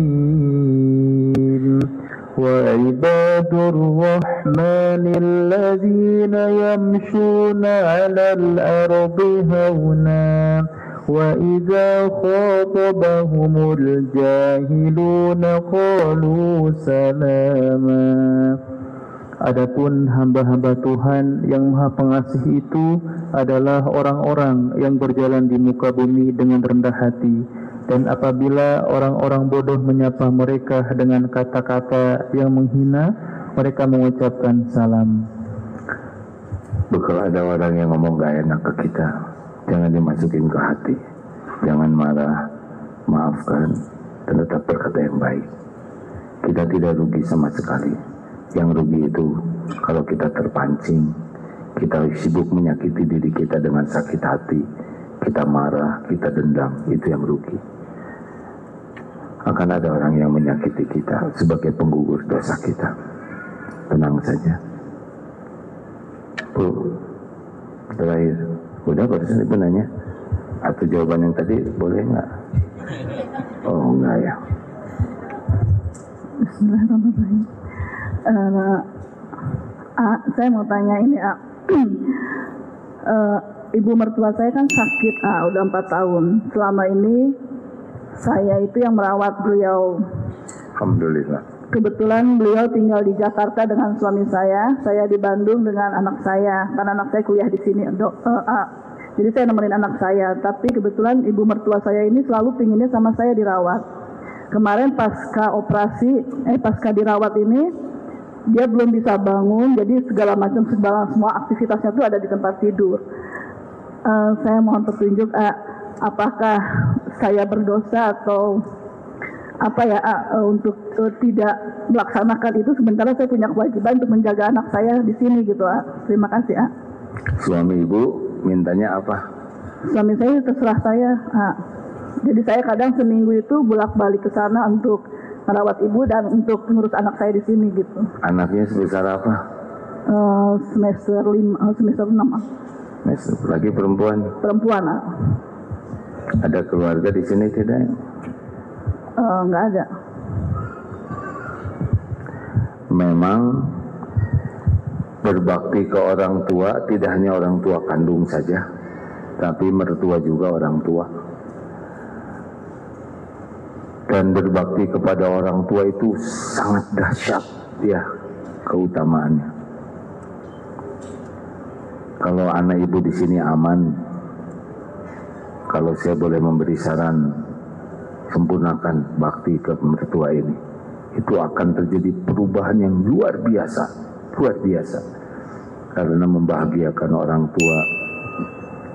Wa ibadur rahmanil ladzina yamshuna 'alal ardi hauna وَإِذَا خَاطَبَهُمُ الْجَاهِلُونَ قَالُوا سَلَامًا. Adapun hamba-hamba Tuhan yang Maha Pengasih itu adalah orang-orang yang berjalan di muka bumi dengan rendah hati, dan apabila orang-orang bodoh menyapa mereka dengan kata-kata yang menghina, mereka mengucapkan salam. Kalau ada orang yang ngomong gak enak ke kita, jangan dimasukin ke hati. Jangan marah, maafkan, dan tetap berkata yang baik. Kita tidak rugi sama sekali. Yang rugi itu kalau kita terpancing, kita sibuk menyakiti diri kita dengan sakit hati, kita marah, kita dendam, itu yang rugi. Akan ada orang yang menyakiti kita sebagai penggugur dosa kita. Tenang saja. Bu, terakhir. Udah barusan Ibu nanya. Atau jawaban yang tadi boleh nggak? Oh enggak ya. Bismillahirrahmanirrahim. Saya mau tanya ini ibu mertua saya kan sakit udah 4 tahun. Selama ini saya itu yang merawat beliau. Alhamdulillah. Kebetulan beliau tinggal di Jakarta dengan suami saya di Bandung dengan anak saya, karena anak saya kuliah di sini. Jadi saya nemenin anak saya, tapi kebetulan ibu mertua saya ini selalu pinginnya sama saya dirawat. Kemarin pasca dirawat ini, dia belum bisa bangun, jadi segala macam semua aktivitasnya itu ada di tempat tidur. Saya mohon petunjuk, apakah saya berdosa atau untuk tidak melaksanakan itu, sementara saya punya kewajiban untuk menjaga anak saya di sini gitu. Terima kasih. Suami Ibu mintanya apa? Suami saya terserah saya. Nah, jadi saya kadang seminggu itu bolak-balik ke sana untuk merawat ibu dan untuk ngurus anak saya di sini gitu. Anaknya sebesar apa? Semester 6. Lagi perempuan? Perempuan. Ada keluarga di sini tidak? Nggak ada. Memang berbakti ke orang tua tidak hanya orang tua kandung saja, tapi mertua juga orang tua. Dan berbakti kepada orang tua itu sangat dahsyat ya keutamaannya. Kalau anak ibu di sini aman, kalau saya boleh memberi saran, sempurnakan bakti ke mertua ini. Itu akan terjadi perubahan yang luar biasa, luar biasa. Karena membahagiakan orang tua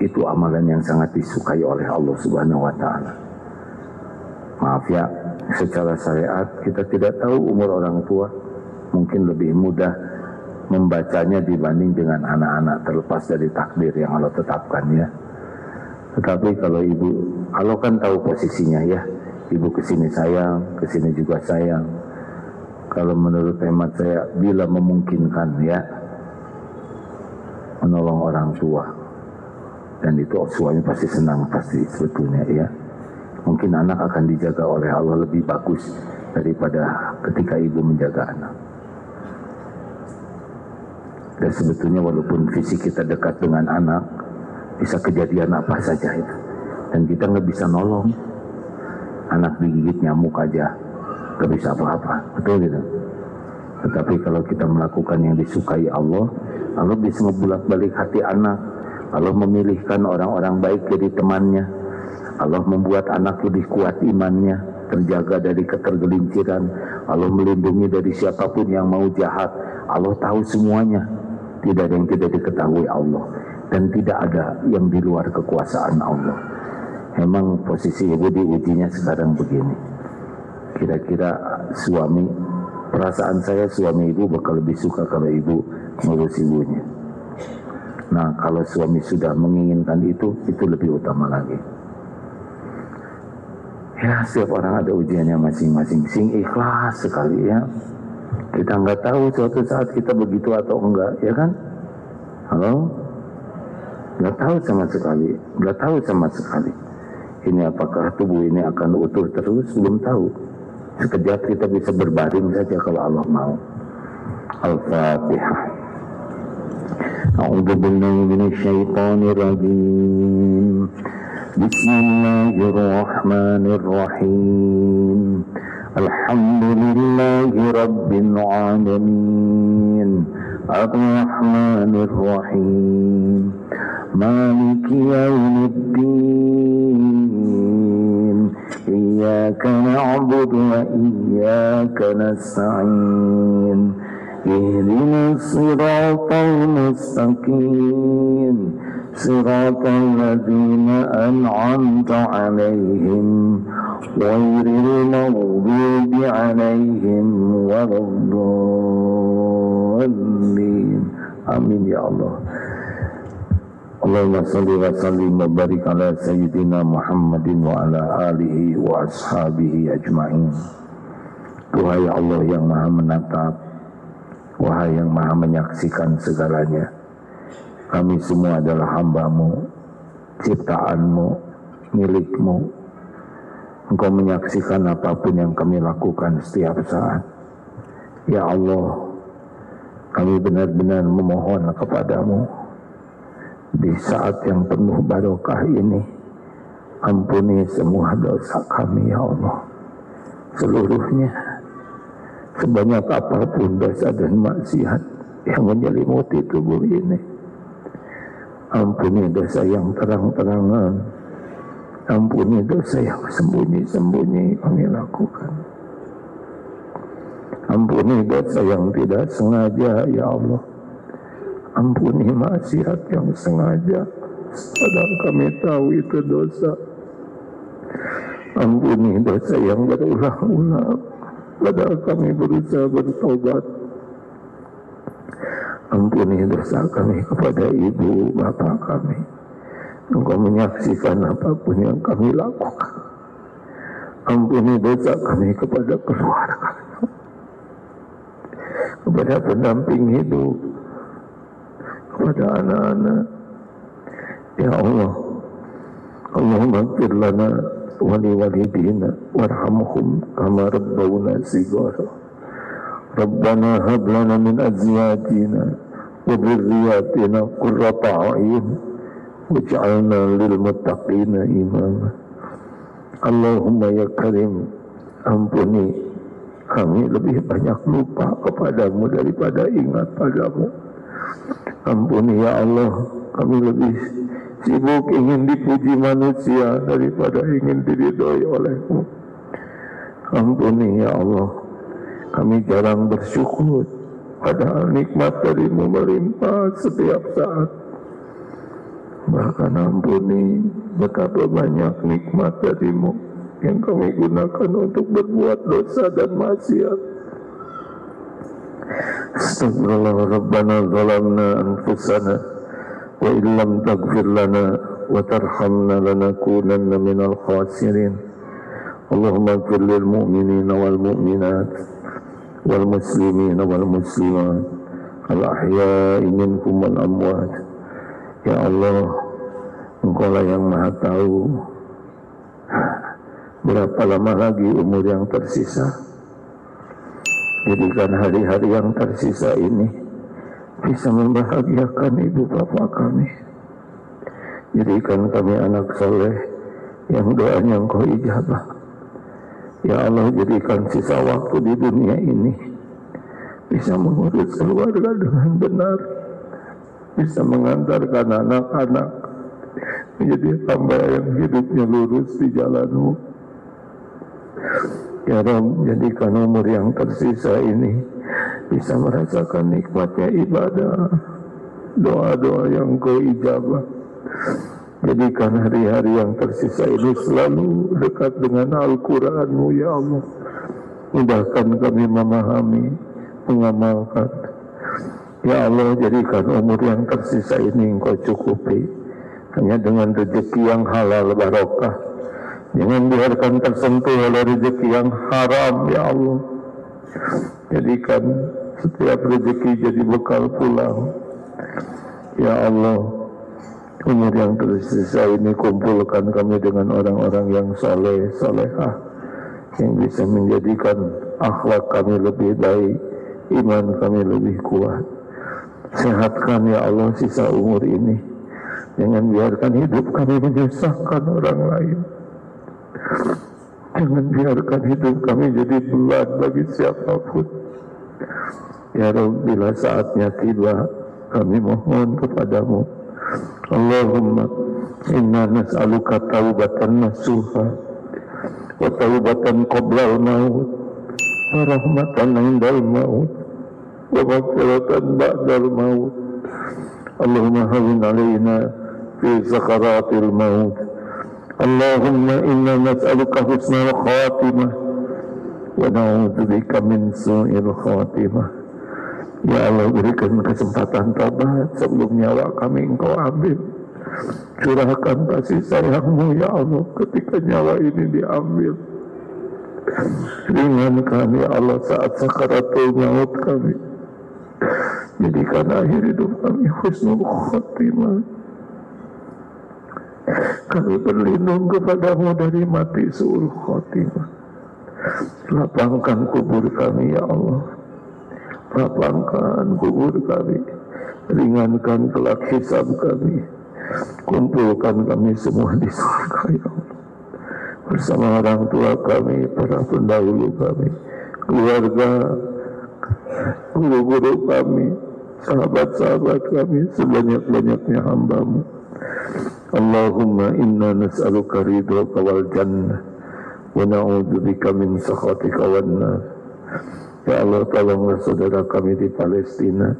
itu amalan yang sangat disukai oleh Allah Subhanahu wa Ta'ala. Maaf ya, secara syariat kita tidak tahu umur orang tua, mungkin lebih mudah membacanya dibanding dengan anak-anak, terlepas dari takdir yang Allah tetapkan ya. Tetapi kalau ibu, Allah kan tahu posisinya ya, ibu kesini sayang, kesini juga sayang. Kalau menurut hemat saya, bila memungkinkan ya, menolong orang tua, dan itu suami pasti senang pasti sebetulnya ya. Mungkin anak akan dijaga oleh Allah lebih bagus daripada ketika ibu menjaga anak. Dan sebetulnya walaupun fisik kita dekat dengan anak, bisa kejadian apa saja itu, dan kita nggak bisa nolong. Anak digigit nyamuk aja, nggak bisa apa-apa, betul gitu. Tetapi kalau kita melakukan yang disukai Allah, Allah bisa ngebulak-balik hati anak. Allah memilihkan orang-orang baik jadi temannya. Allah membuat anak lebih kuat imannya, terjaga dari ketergelinciran. Allah melindungi dari siapapun yang mau jahat. Allah tahu semuanya. Tidak ada yang tidak diketahui Allah, dan tidak ada yang di luar kekuasaan Allah. Memang posisi ibu diujinya sekarang begini. Kira-kira suami, perasaan saya suami ibu bakal lebih suka kalau ibu ngurus ibunya. Nah, kalau suami sudah menginginkan itu lebih utama lagi. Ya, setiap orang ada ujiannya masing-masing. Sing ikhlas sekali ya. Kita nggak tahu suatu saat kita begitu atau enggak, ya kan? Halo? Nggak tahu sama sekali. Nggak tahu sama sekali. Ini apakah tubuh ini akan utuh terus? Belum tahu. Sekejap kita bisa berbaring saja kalau Allah mau. Al-Fatihah. A'udzu billahi minasyaitonir rajim. Bismillahirrahmanirrahim. Alhamdulillahi rabbil alamin. Ar-Rahmanir-Rahim. Maliki yaumiddin. Iyyaka na'budu wa iyyaka nasta'in. Ihdinas siratal mustaqim. Siratal ladzina an'amta 'alaihim ghairil maghdubi 'alaihim waladdallin. Amin ya Allah. Allahumma salli wa sallim wa barik ala sayyidina Muhammadin wa ala alihi wa ashabihi ajma'in. Wahai Allah yang maha menatap, wahai yang maha menyaksikan segalanya, kami semua adalah hamba-Mu, ciptaan-Mu, milik-Mu. Engkau menyaksikan apapun yang kami lakukan setiap saat. Ya Allah, kami benar-benar memohon kepada-Mu di saat yang penuh barokah ini. Ampuni semua dosa kami ya Allah, seluruhnya, sebanyak apapun dosa dan maksiat yang menyelimuti tubuh ini. Ampuni dosa yang terang-terangan, ampuni dosa yang sembunyi-sembunyi kami lakukan. Ampuni dosa yang tidak sengaja ya Allah. Ampuni maksiat yang sengaja, padahal kami tahu itu dosa. Ampuni dosa yang berulang-ulang, padahal kami berusaha bertobat. Ampuni dosa kami kepada ibu bapak kami. Engkau menyaksikan apapun yang kami lakukan. Ampuni dosa kami kepada keluarga, kepada pendamping hidup, kepada anak-anak. Ya Allah, Allahumma ighfir lana wa liwalidina warhamhum kama rabbawna shighara. Rabbana hab lana min azwajina wa dhurriyyatina qurrata a'yun waj'alna lil muttaqina imama. Allahumma ya Karim, ampuni kami lebih banyak lupa kepadamu daripada ingat padamu. Ampuni ya Allah, kami lebih sibuk ingin dipuji manusia daripada ingin diridhoi olehmu. Ampuni ya Allah, kami jarang bersyukur, padahal nikmat darimu melimpah setiap saat. Bahkan ampuni betapa banyak nikmat darimu yang kami gunakan untuk berbuat dosa dan maksiat. Astagfirullah, Rabbana zalamna anfusana wa illam taghfir lana wa tarhamna lanakunanna minal khasirin. Allahumma ighfir lil mu'minina wal mu'minat wal muslimina wal muslimat al ahya'i minkum wal amwat. Ya Allah, Engkau lah yang maha tahu berapa lama lagi umur yang tersisa. Jadikan hari-hari yang tersisa ini bisa membahagiakan ibu bapa kami. Jadikan kami anak soleh yang doanya Engkau ijabah. Ya Allah, jadikan sisa waktu di dunia ini bisa mengurus keluarga dengan benar, bisa mengantarkan anak-anak menjadi hamba yang hidupnya lurus di jalan-Mu. Ya Rabb, jadikan umur yang tersisa ini bisa merasakan nikmatnya ibadah, doa-doa yang Kau ijabah. Jadikan hari-hari yang tersisa ini selalu dekat dengan Al-Quran-Mu, ya Allah. Mudahkan kami memahami, mengamalkan. Ya Allah, jadikan umur yang tersisa ini Engkau cukupi hanya dengan rezeki yang halal barokah. Jangan biarkan tersentuh oleh rezeki yang haram, ya Allah. Jadikan setiap rezeki jadi bekal pulang. Ya Allah, umur yang tersisa ini kumpulkan kami dengan orang-orang yang saleh, salehah, yang bisa menjadikan akhlak kami lebih baik, iman kami lebih kuat. Sehatkan ya Allah sisa umur ini. Jangan biarkan hidup kami menyusahkan orang lain. Jangan biarkan hidup kami jadi beban bagi siapapun. Ya Rabb, bila saatnya tiba, kami mohon kepadamu. Allahumma inna nas'aluka taubatan nasuha wa taubatan qoblal maut wa rahmatan indal maut wa maghfiratan ba'dal maut. Allahumma hawin alaina fi zakaratil maut. Allahumma inna nas'aluka husnal khatimah wa na'udzubika min su'il khatimah. Ya Allah, berikan kesempatan taubat sebelum nyawa kami Engkau ambil. Curahkan kasih sayang-Mu ya Allah ketika nyawa ini diambil. Ringankan ya Allah saat sakaratul maut kami. Jadikan akhir hidup kami husnul khatimah. Kami berlindung kepadamu dari mati su'ul khatimah. Lapangkan kubur kami ya Allah. Lapangkan kubur kami. Ringankan kelak hisab kami. Kumpulkan kami semua di surga ya Allah. Bersama orang tua kami, para pendahulu kami, keluarga, guru-guru kami, sahabat-sahabat kami, sebanyak-banyaknya hamba-Mu. Allahumma inna nas'aluka ridhaka wal jannah wa na'udzubika min sakhatika wan nar. Ya Allah, tolonglah saudara kami di Palestina,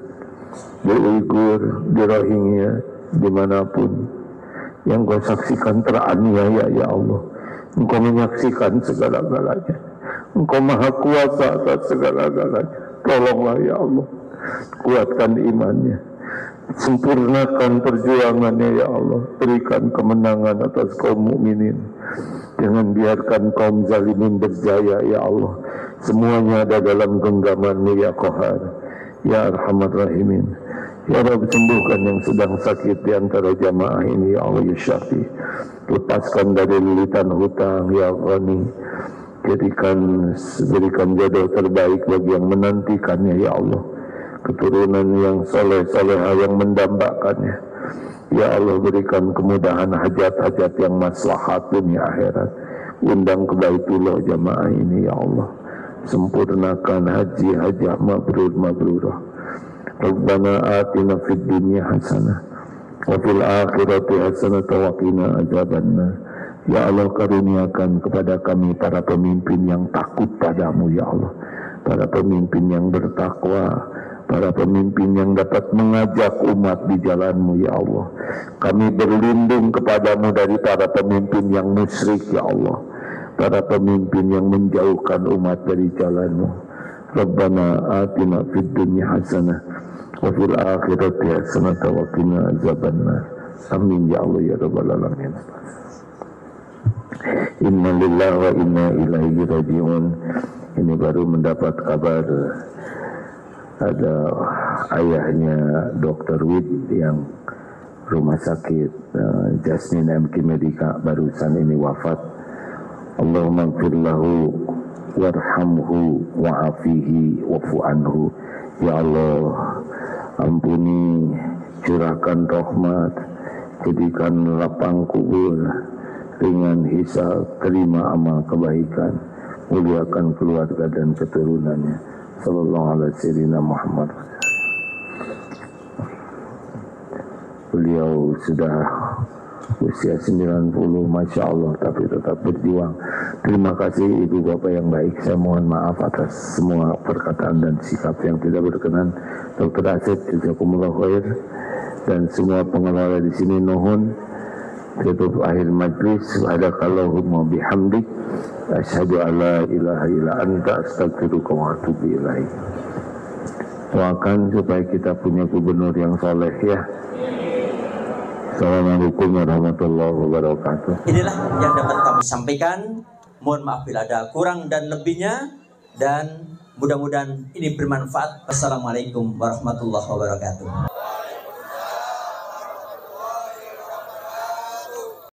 di Uighur, di Rohingya, dimanapun yang Kau saksikan teraniaya ya Allah. Engkau menyaksikan segala-galanya. Engkau maha kuasa atas segala-galanya. Tolonglah ya Allah, kuatkan imannya. Sempurnakan perjuangannya ya Allah. Berikan kemenangan atas kaum mukminin. Jangan biarkan kaum zalimin berjaya ya Allah. Semuanya ada dalam genggaman-Mu ya Qahar, ya Arhamar Rahimin. Ya Rabb, sembuhkan yang sedang sakit di antara jamaah ini ya Allah ya Syafi. Lepaskan dari lilitan hutang ya Ghani. Berikan jodoh terbaik bagi yang menantikannya ya Allah. Keturunan yang soleh-solehah yang mendambakannya ya Allah. Berikan kemudahan hajat-hajat yang maslahat dunia akhirat. Undang ke Baitullah jamaah ini ya Allah. Sempurnakan haji hajah mabrurah. Rabbana atina fid dunya hasanah wa fil akhirati hasanah wa qina adzabannar. Ya Allah, karuniakan kepada kami para pemimpin yang takut padamu ya Allah, para pemimpin yang bertakwa, para pemimpin yang dapat mengajak umat di jalan-Mu ya Allah. Kami berlindung kepadamu dari para pemimpin yang musyrik ya Allah, para pemimpin yang menjauhkan umat dari jalan-Mu. Rabbana atina fid dunya hasanah wa fil akhirati hasanah wa qina adzabannar. Amin ya Allah ya rabbal alamin. Inna lillahi wa inna ilaihi raji'un. Ini baru mendapat kabar ada ayahnya Dr. Wid yang rumah sakit Jasmine MK Medica barusan ini wafat. Allahumma gfir lahu warhamhu wa'afihi wa'fu anhu. Ya Allah, ampuni, curahkan rahmat, jadikan lapang kubur, ringan hisab, terima amal kebaikan, muliakan keluarga dan keturunannya. Sallallahu alaihi wasallam Muhammad. Beliau sudah usia 90, Masya Allah, tapi tetap berjuang. Terima kasih Ibu Bapak yang baik. Saya mohon maaf atas semua perkataan dan sikap yang tidak berkenan. Dr. Asep, jazakumullah khair, dan semua pengelola di sini nuhun. Tutup akhir majlis. Subhanakallahumma bihamdik, asyhadu an la ilaha illa anta, astaghfiruka wa atubu ilaik. Doakan supaya kita punya gubernur yang soleh ya. Assalamualaikum warahmatullahi wabarakatuh. Inilah yang dapat kami sampaikan. Mohon maaf bila ada kurang dan lebihnya, dan mudah-mudahan ini bermanfaat. Assalamualaikum warahmatullahi wabarakatuh.